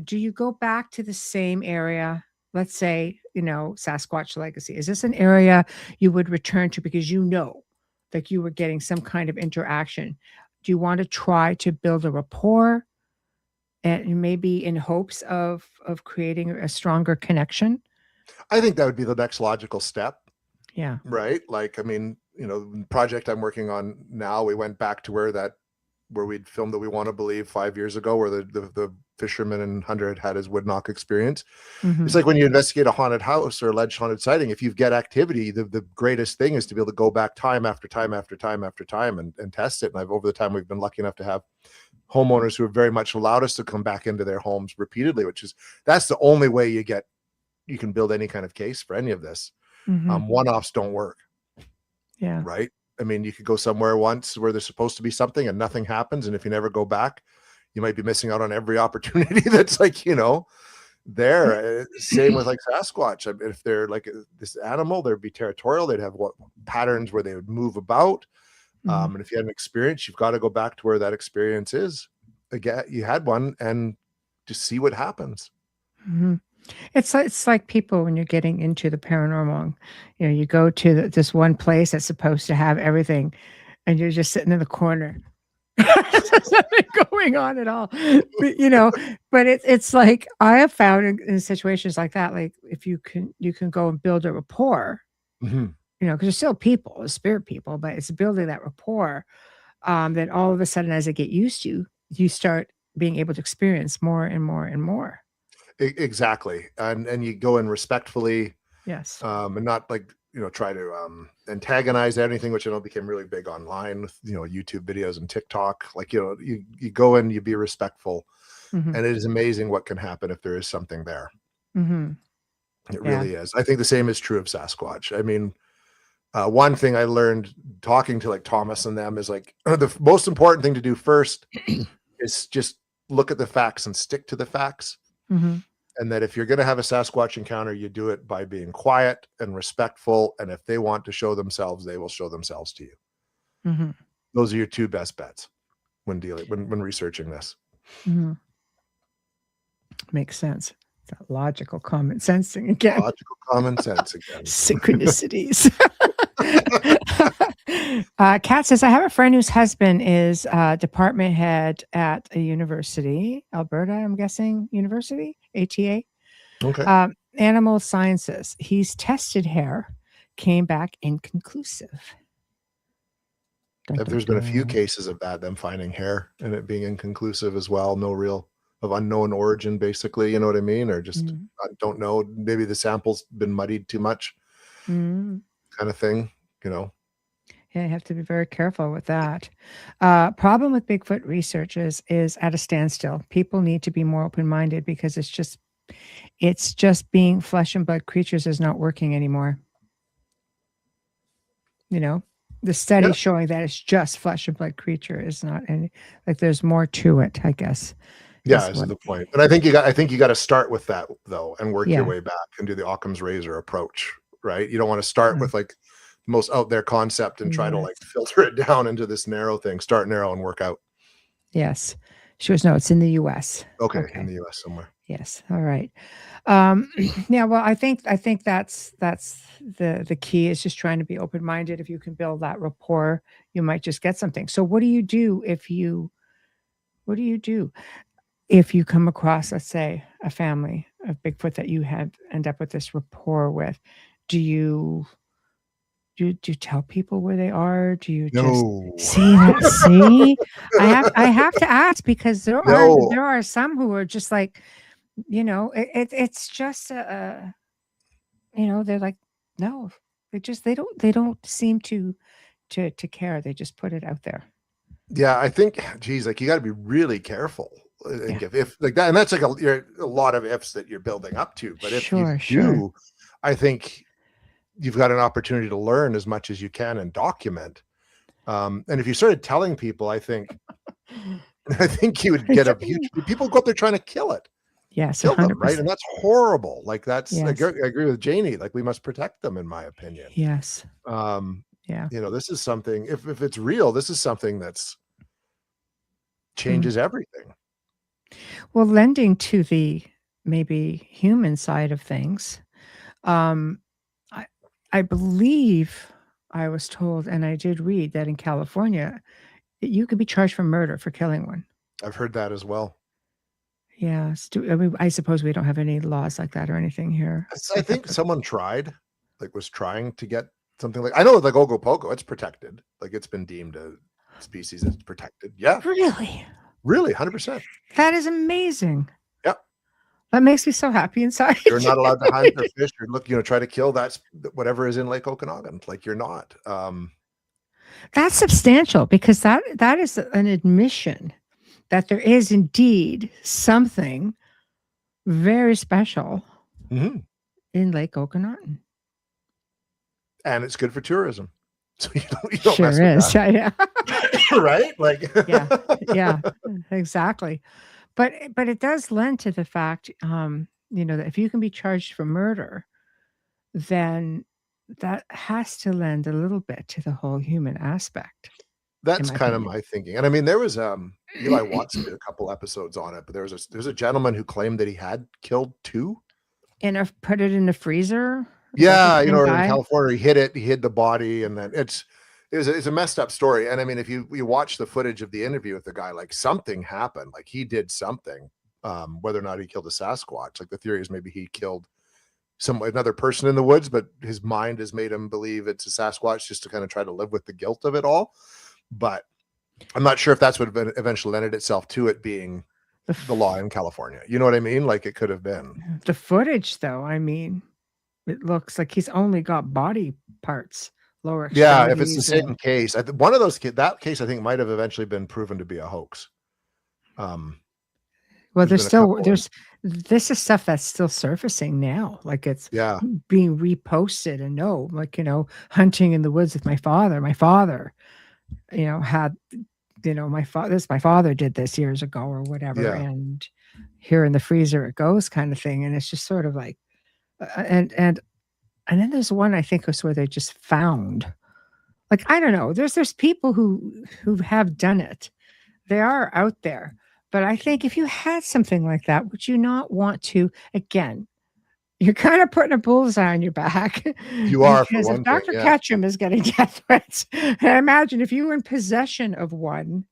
Do you go back to the same area? Let's say, Sasquatch Legacy. Is this an area you would return to because like you were getting some kind of interaction? Do you want to try to build a rapport and maybe in hopes of creating a stronger connection? I think that would be the next logical step, Yeah. right? Like, I mean, the project I'm working on now, we went back to where we'd filmed that We Want to Believe 5 years ago, where the fisherman and hunter had his wood knock experience. Mhm. It's like when you investigate a haunted house or alleged haunted sighting, if you get activity, the greatest thing is to be able to go back time after time after time after time and test it. And over the time, we've been lucky enough to have homeowners who have very much allowed us to come back into their homes repeatedly, that's the only way you can build any kind of case for any of this. Mhm. One-offs don't work, Yeah. right? I mean, you could go somewhere once where there's supposed to be something and nothing happens, and if you never go back, you might be missing out on every opportunity that's like, there. Same with like Sasquatch. I mean, if they're like this animal, they'd be territorial. They'd have what patterns where they would move about. Mhm. And if you had an experience, you've got to go back to where that experience is. Again, you had one and just see what happens. Mhm. It's like people when you're getting into the paranormal, you go to this one place that's supposed to have everything, and you're just sitting in the corner. There's nothing going on at all. But it's like I have found in situations like that, like if you can go and build a rapport, Mhm. because there's still people, spirit people, but it's building that rapport. That all of a sudden, as they get used to, you start being able to experience more and more and more. Exactly. And you go in respectfully, Yes. and not like, try to antagonize anything, which I know became really big online with, YouTube videos and TikTok. Like, you go in, you be respectful, Hmm. and it is amazing what can happen if there is something there. Hmm. It Yeah. really is. I think the same is true of Sasquatch. I mean, one thing I learned talking to like Thomas and them is like the most important thing to do first is just look at the facts and stick to the facts. Hmm. And that if you're going to have a Sasquatch encounter, you do it by being quiet and respectful. And if they want to show themselves, they will show themselves to you. Hmm. Those are your two best bets when researching this. Hmm. Makes sense. That logical common sensing again. Logical common sense again. Synchronicities. Kat says, I have a friend whose husband is department head at a university, Alberta, I'm guessing, university, ATA. Okay. Animal sciences. He's tested hair, came back inconclusive. There's been a few cases of that, them finding hair and it being inconclusive as well. No real of unknown origin, basically. You know what I mean? Or just, I don't know. Maybe the sample's been muddied too much, kind of thing, Yeah, you have to be very careful with that. Problem with Bigfoot research is at a standstill. People need to be more open-minded because it's just being flesh and blood creatures is not working anymore. The study showing that it's just flesh and blood creature is not any, like there's more to it, I guess. Yeah, is the point. And I think you got to start with that though, and work your way back and do the Occam's razor approach, right? You don't want to start with like the most out there concept and try to like filter it down into this narrow thing. Start narrow and work out. Yes. She goes, no, it's in the US. Okay. In the US somewhere. Yes. All right. Yeah, well, I think that's the key is just trying to be open-minded. If you can build that rapport, you might just get something. So what do you do if you come across, let's say, a family of Bigfoot that you end up with this rapport with? Do you tell people where they are? Do you just see that? See, I have to ask because there are some who are just like, it's just they're like, no, they don't seem to care. They just put it out there. Yeah, I think, geez, like you got to be really careful. If like that, and that's like a lot of ifs that you're building up to. But if you do, I think you've got an opportunity to learn as much as you can and document. And if you started telling people, I think you would get a huge. People go up there trying to kill it. Yes, kill them, right? And that's horrible. Like that's. Yes. I agree with Janie. Like we must protect them, in my opinion. Yes. Yeah. This is something. If it's real, this is something that's changes everything. Well, lending to the maybe human side of things, I believe I was told, and I did read that in California, you could be charged for murder for killing one. I've heard that as well. Yeah, I suppose we don't have any laws like that or anything here. I think someone was trying to get something like, I know like Ogopogo, it's protected. Like it's been deemed a species that's protected. Yeah. Really, 100%. That is amazing. Yep. That makes me so happy inside. You're not allowed to hunt or fish or try to kill whatever is in Lake Okanagan. Like you're not. That's substantial because that is an admission that there is indeed something very special in Lake Okanagan. And it's good for tourism. So you don't sure mess is. Yeah. Right? Like yeah, exactly. But it does lend to the fact, that if you can be charged for murder, then that has to lend a little bit to the whole human aspect. That's kind of my thinking. And I mean, there was Eli Watson did a couple episodes on it, but there's a gentleman who claimed that he had killed 2 put it in the freezer. Is that Yeah, the you same know, in guy? California, he hid the body, and then it's a messed up story. And I mean, if you watch the footage of the interview with the guy, like something happened, like he did something. Whether or not he killed a Sasquatch, like the theory is maybe he killed another person in the woods, but his mind has made him believe it's a Sasquatch just to kind of try to live with the guilt of it all. But I'm not sure if that's what eventually lended itself to it being the law in California. You know what I mean? Like it could have been. The footage, though, I mean, it looks like he's only got body parts, lower Yeah, if it's the extremities, same case, one of those that case I think might have eventually been proven to be a hoax. Well, There's been a couple this is stuff that's still surfacing now. Like it's yeah, being reposted, and like, hunting in the woods with my father. My father, had, my father did this years ago or whatever. Yeah. And here in the freezer it goes, kind of thing. And it's just sort of like, and then there's one I think was where they just found, like, I don't know. There's people who have done it. They are out there. But I think if you had something like that, would you not want to, again, you're kind of putting a bullseye on your back. You are, for because one if Dr. thing, yeah. Ketchum is getting death threats, and I imagine if you were in possession of one,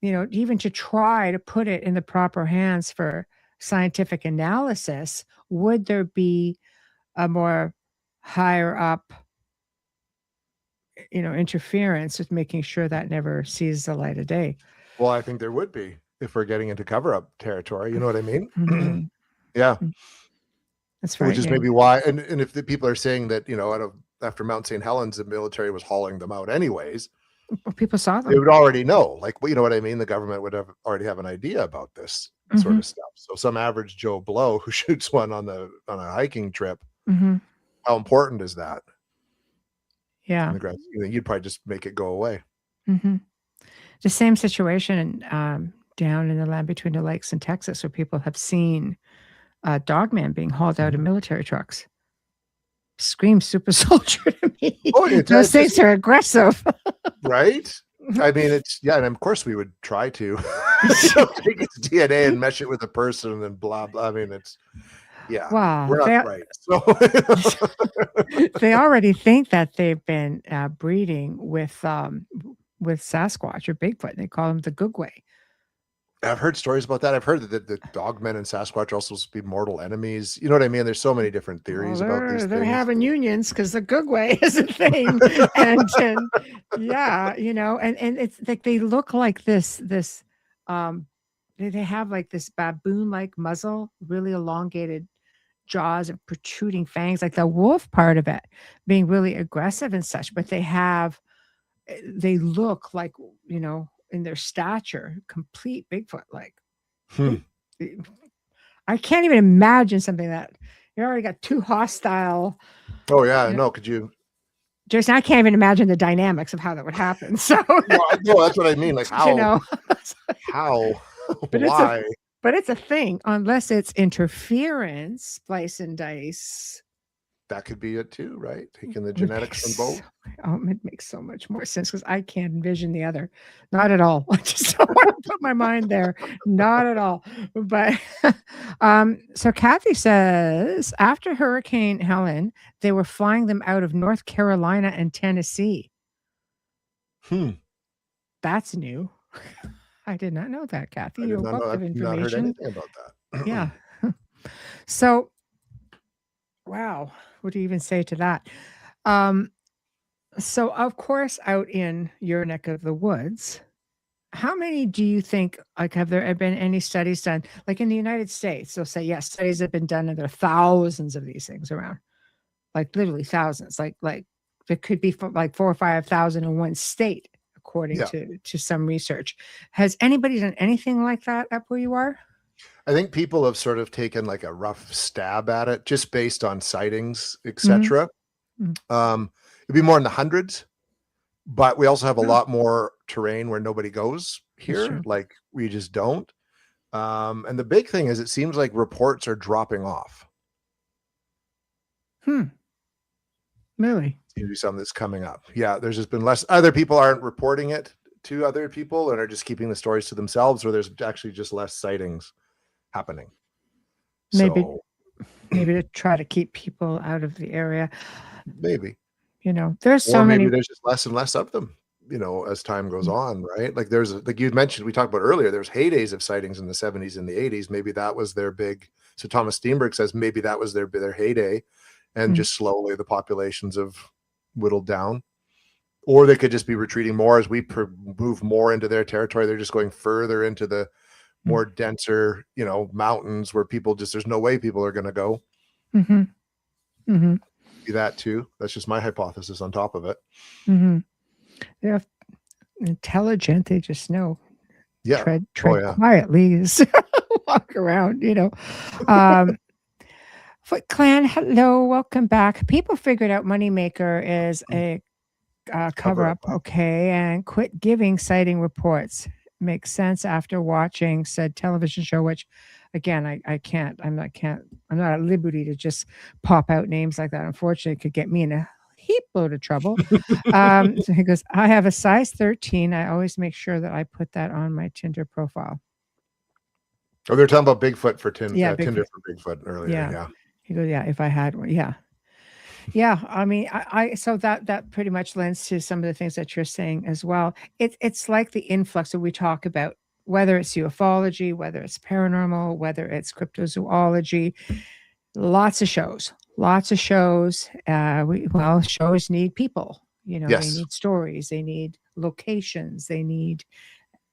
even to try to put it in the proper hands for scientific analysis, would there be a more higher up, interference with making sure that never sees the light of day? Well, I think there would be if we're getting into cover-up territory. You know what I mean? Mhm. Yeah. That's right. Which is maybe why, and if the people are saying that, after Mount St. Helens, the military was hauling them out anyways, people saw them. they would already know, like, you know what I mean? The government would already have an idea about this sort of stuff. So some average Joe Blow who shoots one on a hiking trip, how important is that? Yeah. You'd probably just make it go away. The same situation down in the land between the lakes in Texas, where people have seen dogmen being hauled out in military trucks. Screams super soldier to me. Oh, those things are aggressive. Right? I mean, and of course we would try to take its DNA and mesh it with a person and then blah, blah. I mean, Wow. We're not right. So they already think that they've been breeding with Sasquatch or Bigfoot. They call them the Gugwe. I've heard stories about that. I've heard that the dogmen and Sasquatch are also supposed to be mortal enemies. You know what I mean? There's so many different theories about these they're things. having unions because the Gugwe is a thing. and yeah, and it's like they look like this they have like this baboon-like muzzle, really elongated jaws and protruding fangs, like the wolf part of it being really aggressive and such, but they look like, in their stature, complete Bigfoot like. I can't even imagine something that you already got too hostile. Oh yeah, no, could you, Jason? I can't even imagine the dynamics of how that would happen. So no, that's what I mean. Like how, how, but why? But it's a thing, unless it's interference, splice and dice. That could be it too, right? Taking the genetics from both. It makes so much more sense because I can't envision the other. Not at all. I just don't want to put my mind there. Not at all. But so Kathy says after Hurricane Helen, they were flying them out of North Carolina and Tennessee. That's new. I did not know that, Kathy. You have of information. Not heard anything about that. Yeah. So, wow. What do you even say to that? So, of course, out in your neck of the woods, how many do you think, like, have there been any studies done? Like in the United States, they'll say, yes, studies have been done, and there are thousands of these things around. Like literally thousands. Like there could be like 4,000 or 5,000 in one state, according to some research. Has anybody done anything like that up where you are? I think people have sort of taken like a rough stab at it just based on sightings, etc. It'd be more in the hundreds, but we also have a lot more terrain where nobody goes here. Like we just don't. And the big thing is it seems like reports are dropping off. Really? Seems to be something that's coming up. Yeah, there's just been less. Other people aren't reporting it to other people and are just keeping the stories to themselves, or there's actually just less sightings happening. Maybe. maybe to try to keep people out of the area. Maybe. There's so Or maybe many. there's just less and less of them, as time goes on, right? Like like you mentioned, we talked about earlier, there's heydays of sightings in the 70s and the 80s. Maybe that was their big. So Thomas Steenberg says maybe that was their heyday, and just slowly the populations have whittled down. Or they could just be retreating more as we move more into their territory. They're just going further into the more denser, mountains where there's no way people are going to go. Mm-hmm. Mm-hmm. Do that too. That's just my hypothesis on top of it. Mm-hmm. They're intelligent. They just know. Yeah. Tread quietly. Walk around, Foot Clan, hello, welcome back. People figured out Moneymaker is a cover up, okay, and quit giving sighting reports. Makes sense after watching said television show, which again I'm not at liberty to just pop out names like that. Unfortunately, it could get me in a heap load of trouble. So he goes, I have a size 13. I always make sure that I put that on my Tinder profile. Oh, they're talking about Bigfoot for Tinder for Bigfoot earlier. Yeah. He goes, yeah, if I had one. Yeah. Yeah, I mean, I so that pretty much lends to some of the things that you're saying as well. It's like the influx that we talk about, whether it's ufology, whether it's paranormal, whether it's cryptozoology. Lots of shows. Shows need people. They need stories, they need locations, they need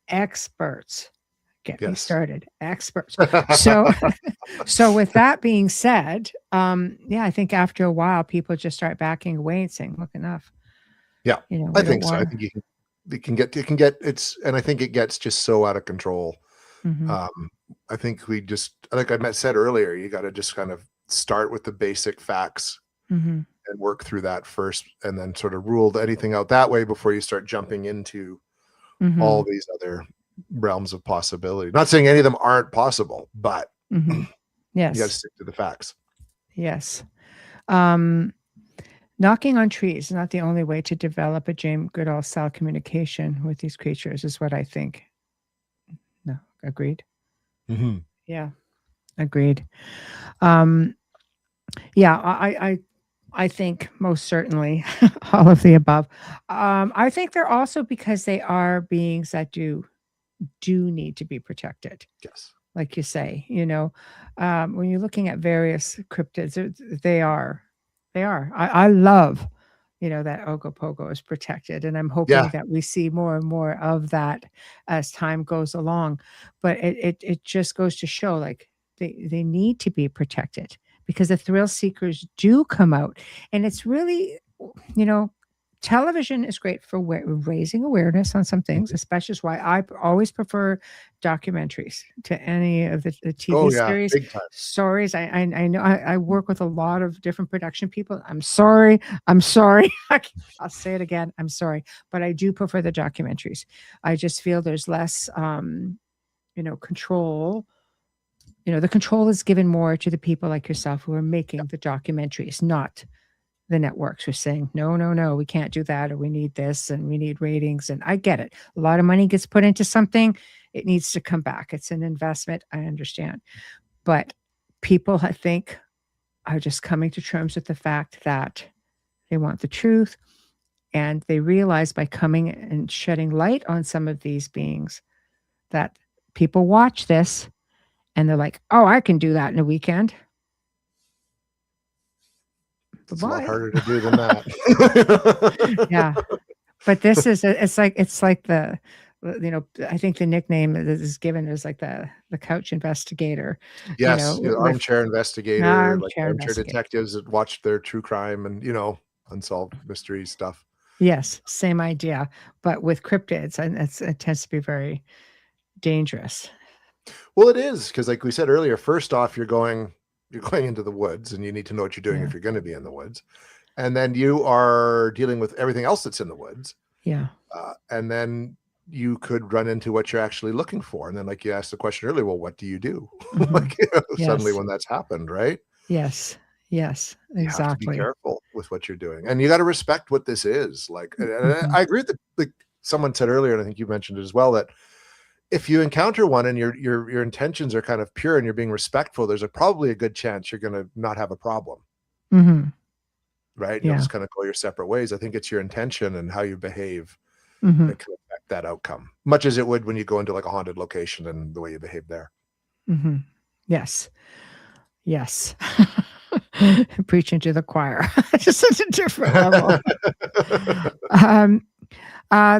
experts. Get me started. Experts. So with that being said, I think after a while, people just start backing away and saying, look, enough. Yeah, I think so. I think it can get and I think it gets just so out of control. Mm-hmm. I think we just, like I said earlier, you got to just kind of start with the basic facts and work through that first, and then sort of rule anything out that way before you start jumping into all these other realms of possibility. Not saying any of them aren't possible, but yes, you got to stick to the facts. Yes. Knocking on trees is not the only way to develop a James Goodall style communication with these creatures, is what I think. No, agreed. Yeah, agreed. I think most certainly all of the above. I think they're also, because they are beings that do need to be protected. Yes. Like you say, when you're looking at various cryptids, they are. I love, that Ogopogo is protected, and I'm hoping that we see more and more of that as time goes along. But it just goes to show, like, they need to be protected, because the thrill seekers do come out, and it's really, television is great for raising awareness on some things, especially is why I always prefer documentaries to any of the TV series. Big time. Stories. I know I work with a lot of different production people. I'm sorry. I'll say it again. I'm sorry, but I do prefer the documentaries. I just feel there's less, control. The control is given more to the people like yourself who are making the documentaries, not the networks are saying, no, we can't do that, or we need this, and we need ratings. And I get it. A lot of money gets put into something. It needs to come back. It's an investment. I understand. But people, I think, are just coming to terms with the fact that they want the truth. And they realize by coming and shedding light on some of these beings that people watch this and they're like, oh, I can do that in a weekend. It's a lot harder to do than that. Yeah. But this is, it's like the, I think the nickname that is given is like the couch investigator. Yes. Armchair investigator, armchair detectives that watch their true crime and, unsolved mystery stuff. Yes. Same idea, but with cryptids, and it tends to be very dangerous. Well, it is, because like we said earlier, first off, you're going into the woods, and you need to know what you're doing if you're going to be in the woods. And then you are dealing with everything else that's in the woods. Yeah. And then you could run into what you're actually looking for. And then, like you asked the question earlier, well, what do you do? Suddenly when that's happened, right? Yes. Yes, exactly. You have to be careful with what you're doing. And you got to respect what this is. Like, and I agree that, like someone said earlier, and I think you mentioned it as well, that if you encounter one and your intentions are kind of pure and you're being respectful, there's probably a good chance you're going to not have a problem. Mm-hmm. Right? You'll Yeah. just kind of go your separate ways. I think it's your intention and how you behave Mm-hmm. that can affect that outcome, much as it would when you go into like a haunted location and the way you behave there. Mm-hmm. Yes. Yes. Preaching to the choir. Just at a different level.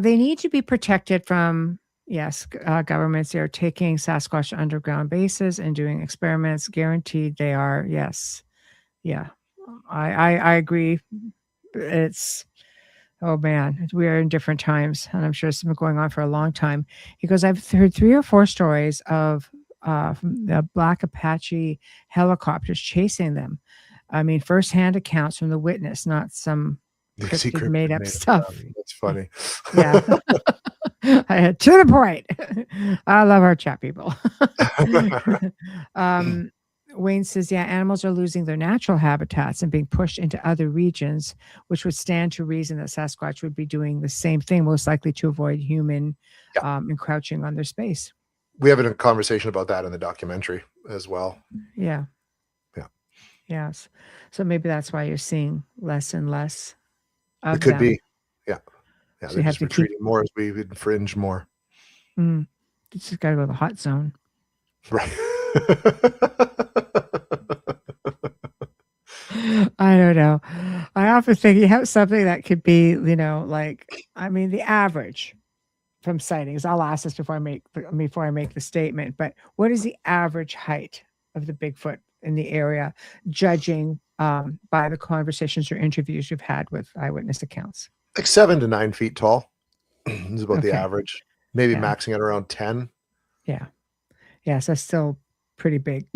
They need to be protected from, yes, governments. They're taking Sasquatch underground bases and doing experiments. Guaranteed they are. Yes. Yeah. I agree. It's, oh man, we are in different times, and I'm sure it's been going on for a long time. Because I've heard 3 or 4 stories of from the Black Apache helicopters chasing them. I mean, firsthand accounts from the witness, not some cryptid made up stuff. That's funny. Yeah. To the point. I love our chat people. Wayne says, yeah, animals are losing their natural habitats and being pushed into other regions, which would stand to reason that Sasquatch would be doing the same thing, most likely to avoid human encroaching on their space. We have a conversation about that in the documentary as well. Yeah. Yeah. Yes. So maybe that's why you're seeing less and less of it could them. be. Yeah. Yeah. So They're you have just to retreating more as we infringe more. You just got to go to the hot zone. Right. I don't know. I often think you have something that could be, like, I mean, the average from sightings. I'll ask this before I make the statement, but what is the average height of the Bigfoot in the area, judging by the conversations or interviews you've had with eyewitness accounts? Like 7 to 9 feet tall is about the average. Maybe maxing at around 10. Yeah. Yes, that's still pretty big.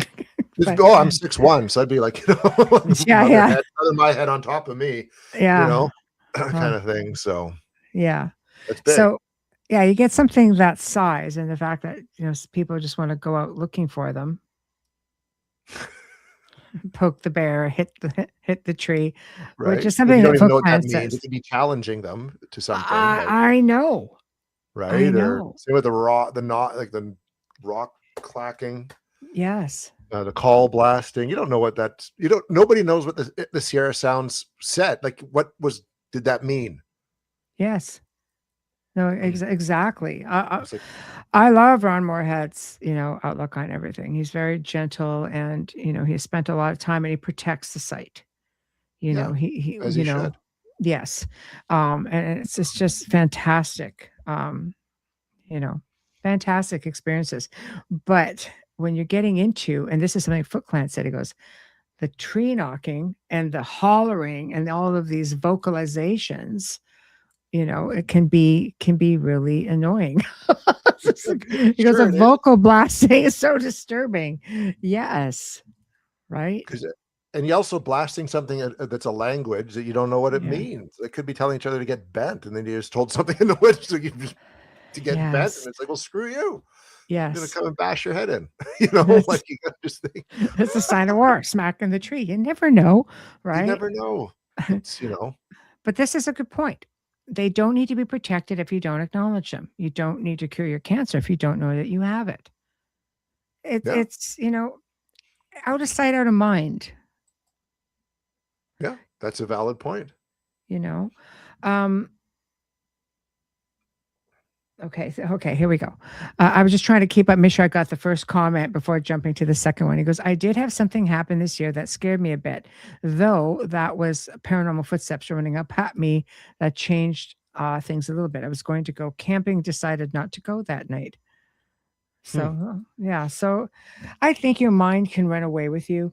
I'm 6'1", so I'd be like, head, my head on top of me, kind of thing. So yeah, that's big. So yeah, you get something that size, and the fact that people just want to go out looking for them, poke the bear, hit the tree, right? Which is something you don't that even know what that means. says. It could be challenging them to something. I know, right? I know. Or same with the rock clacking. Yes. The call blasting. You don't know what that's. Nobody knows what the Sierra sounds said. Like, did that mean? Yes. No, exactly. I love Ron Moorhead's, outlook on everything. He's very gentle, and he has spent a lot of time, and he protects the site. He as he should. Yes, and it's just fantastic. Fantastic experiences. But when you're getting into, and this is something Foot Clan said, he goes, the tree knocking and the hollering and all of these vocalizations, it can be really annoying. Because the vocal blasting is so disturbing. Yes. Right. And you're also blasting something that's a language that you don't know what it means. It could be telling each other to get bent, and then you just told something in the woods to get bent, and it's like, well, screw you. Yes. I'm gonna come and bash your head in. You gotta just think. It's a sign of war, smacking the tree. You never know, right? You never know. It's, But this is a good point. They don't need to be protected if you don't acknowledge them. You don't need to cure your cancer if you don't know that you have it. It's out of sight, out of mind. Yeah, that's a valid point. Okay, here we go. I was just trying to keep up, make sure I got the first comment before jumping to the second one. He goes, I did have something happen this year that scared me a bit, though that was paranormal footsteps running up at me that changed things a little bit. I was going to go camping, decided not to go that night. So, so I think your mind can run away with you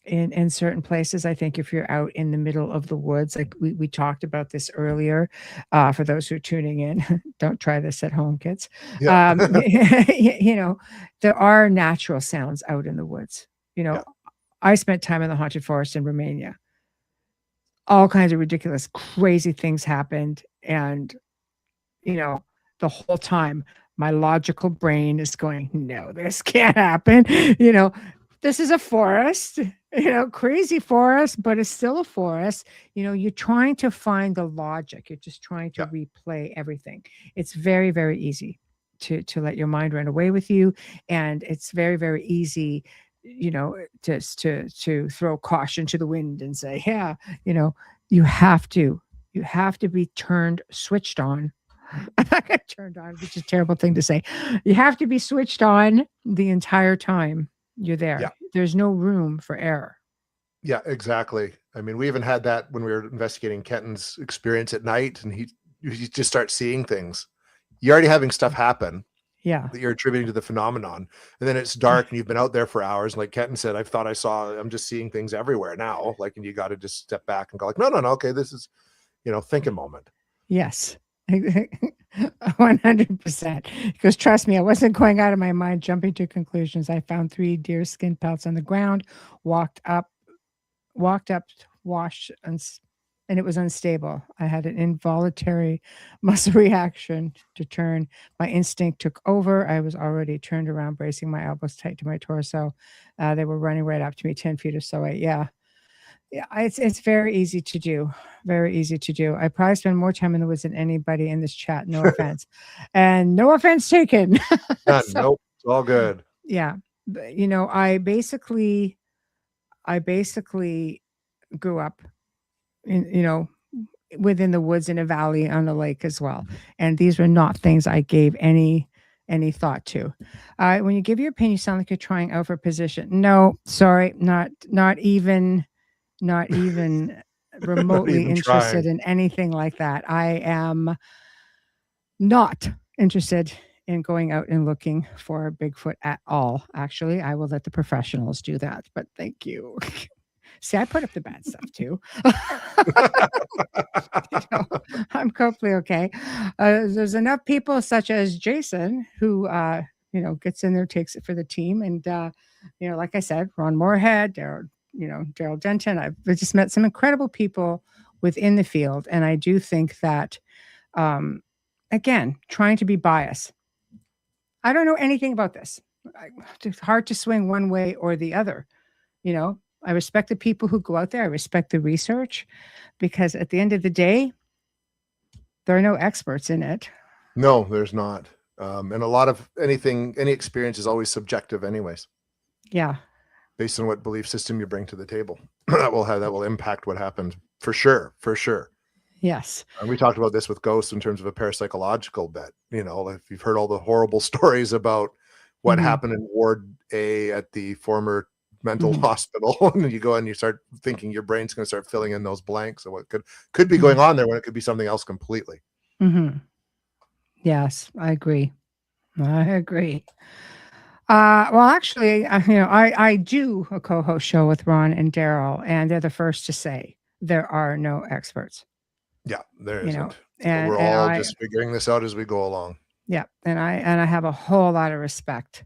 in certain places. I think if you're out in the middle of the woods, like we talked about this earlier, for those who are tuning in, don't try this at home, kids. Yeah. There are natural sounds out in the woods. I spent time in the haunted forest in Romania. All kinds of ridiculous, crazy things happened. And, the whole time my logical brain is going, no, this can't happen. This is a forest, crazy forest, but it's still a forest. You're trying to find the logic. You're just trying to replay everything. It's very, very easy to let your mind run away with you. And it's very, very easy, just to throw caution to the wind and say, yeah, you have to be switched on. Turned on, which is a terrible thing to say. You have to be switched on the entire time you're there. Yeah. There's no room for error. Yeah, exactly. I mean, we even had that when we were investigating Kenton's experience at night, and he just starts seeing things. You're already having stuff happen. Yeah. That you're attributing to the phenomenon. And then it's dark and you've been out there for hours. And like Kenton said, I'm just seeing things everywhere now. Like, and you got to just step back and go like, no. Okay. This is, think a moment. Yes. 100%. Because trust me, I wasn't going out of my mind jumping to conclusions. I found 3 deer skin pelts on the ground, walked up, washed, and it was unstable. I had an involuntary muscle reaction to turn. My instinct took over. I was already turned around, bracing my elbows tight to my torso. They were running right up to me, 10 feet or so. Yeah, it's very easy to do. Very easy to do. I probably spend more time in the woods than anybody in this chat. No offense. And no offense taken. Nope. It's all good. Yeah. But, I basically grew up within the woods in a valley on a lake as well. And these were not things I gave any thought to. When you give your opinion, you sound like you're trying out for position. No, sorry, not even remotely interested in anything like that. I am not interested in going out and looking for Bigfoot at all. Actually, I will let the professionals do that, but thank you. See, I put up the bad stuff too. I'm completely okay. There's enough people such as Jason who, gets in there, takes it for the team. And, like I said, Ron Moorhead, Daryl Denton. I've just met some incredible people within the field. And I do think that, again, trying to be biased. I don't know anything about this. It's hard to swing one way or the other. I respect the people who go out there. I respect the research, because at the end of the day, there are no experts in it. No, there's not. And a lot of any experience is always subjective anyways. Yeah. Based on what belief system you bring to the table. that will impact what happens for sure. Yes. And we talked about this with ghosts in terms of a parapsychological bet. If you've heard all the horrible stories about what happened in Ward A at the former mental hospital, and you go and you start thinking your brain's going to start filling in those blanks of what could be going on there when it could be something else completely. Yes, I agree. Well, actually, I do a co-host show with Ron and Daryl, and they're the first to say there are no experts. Yeah, there isn't. And we're all just figuring this out as we go along. Yeah, and I have a whole lot of respect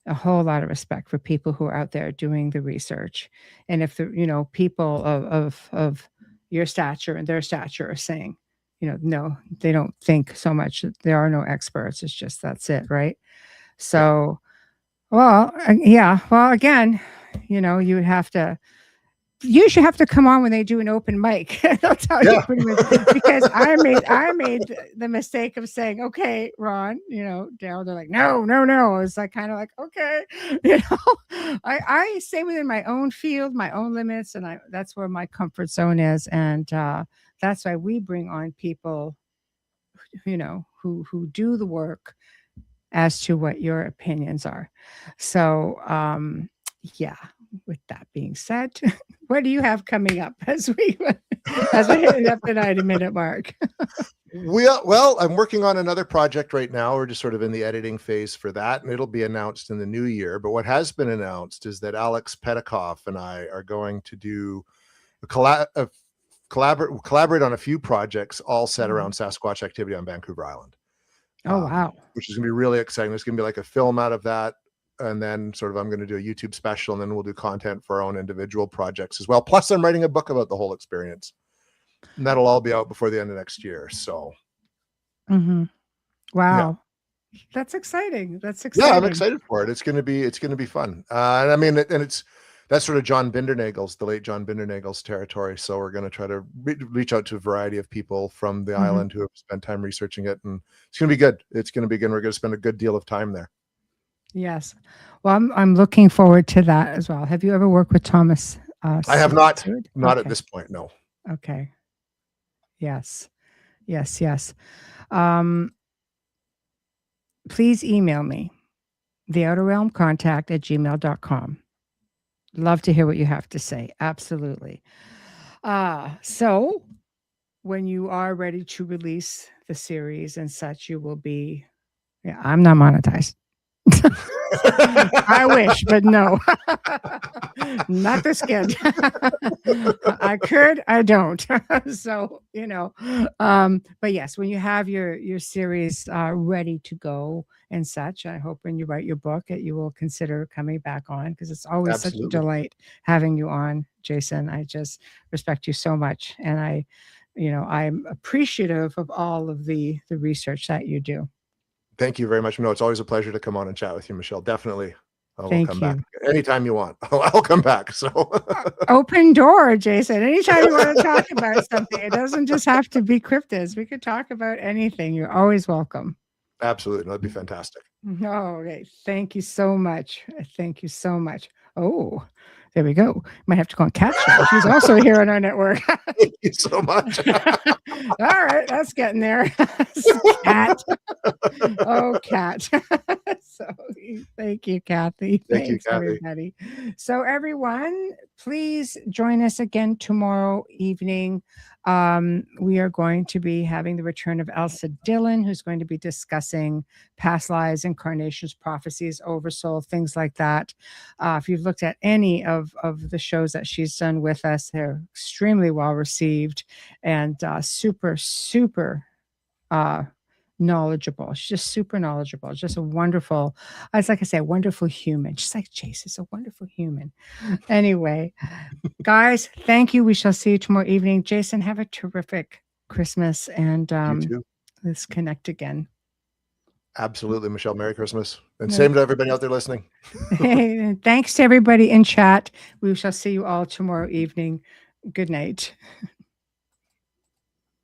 for people who are out there doing the research. And if the people of your stature and their stature are saying, no, they don't think so much that there are no experts. It's just that's it, right? So, well, again, you would have to. You should have to come on when they do an open mic. They'll tell you pretty much, because I made the mistake of saying, okay, Ron, Daryl, they're like, no. It's like kind of like, okay, I stay within my own field, my own limits, and that's where my comfort zone is. And that's why we bring on people, who do the work as to what your opinions are. So, yeah. With that being said, what do you have coming up as we hit up the 90-minute mark? Well, I'm working on another project right now. We're just sort of in the editing phase for that, and it'll be announced in the new year. But what has been announced is that Alex Petikoff and I are going to do collaborate on a few projects, all set around Sasquatch activity on Vancouver Island. Oh, wow. Which is going to be really exciting. There's going to be like a film out of that. And then sort of I'm going to do a YouTube special, and then we'll do content for our own individual projects as well. Plus, I'm writing a book about the whole experience, and that'll all be out before the end of next year. So, wow, yeah. That's exciting. Yeah, I'm excited for it. It's going to be fun. And I mean, and that's sort of the late John Bindernagel's territory. So we're going to try to reach out to a variety of people from the island who have spent time researching it, and it's going to be good. It's going to be good. We're going to spend a good deal of time there. Yes. Well, I'm looking forward to that as well. Have you ever worked with Thomas? I have not. Seward? Not Okay. at this point, no. Okay. Yes. Please email me, theouterrealmcontact@gmail.com. Love to hear what you have to say. Absolutely. So when you are ready to release the series and such, you will be, I'm not monetized. I wish, but no, not this kid. I could, I don't. So, but yes, when you have your series ready to go and such, I hope when you write your book that you will consider coming back on, because it's always such a delight having you on, Jason. I just respect you so much. And I'm appreciative of all of the research that you do. Thank you very much. No, it's always a pleasure to come on and chat with you, Michelle. Definitely. I will come back anytime you want. I'll come back. So open door, Jason. Anytime you want to talk about something, it doesn't just have to be cryptids. We could talk about anything. You're always welcome. Absolutely. That'd be fantastic. Okay. Thank you so much. Thank you so much. Oh, there we go. Might have to call Kat. She's also here on our network. Thank you so much. All right, that's getting there. Kat. Oh, Kat. So thank you, Kathy. Thank you, Kathy. Everybody. So everyone, please join us again tomorrow evening. We are going to be having the return of Elsa Dillon, who's going to be discussing past lives, incarnations, prophecies, oversoul, things like that. If you've looked at any of the shows that she's done with us, they're extremely well received and super knowledgeable. She's just super knowledgeable. Just a wonderful, it's like I say, a wonderful human. Just like Jason's a wonderful human. Anyway, guys, thank you. We shall see you tomorrow evening. Jason, have a terrific Christmas, and let's connect again. Absolutely, Michelle. Merry Christmas. And same to everybody out there listening. Hey, thanks to everybody in chat. We shall see you all tomorrow evening. Good night.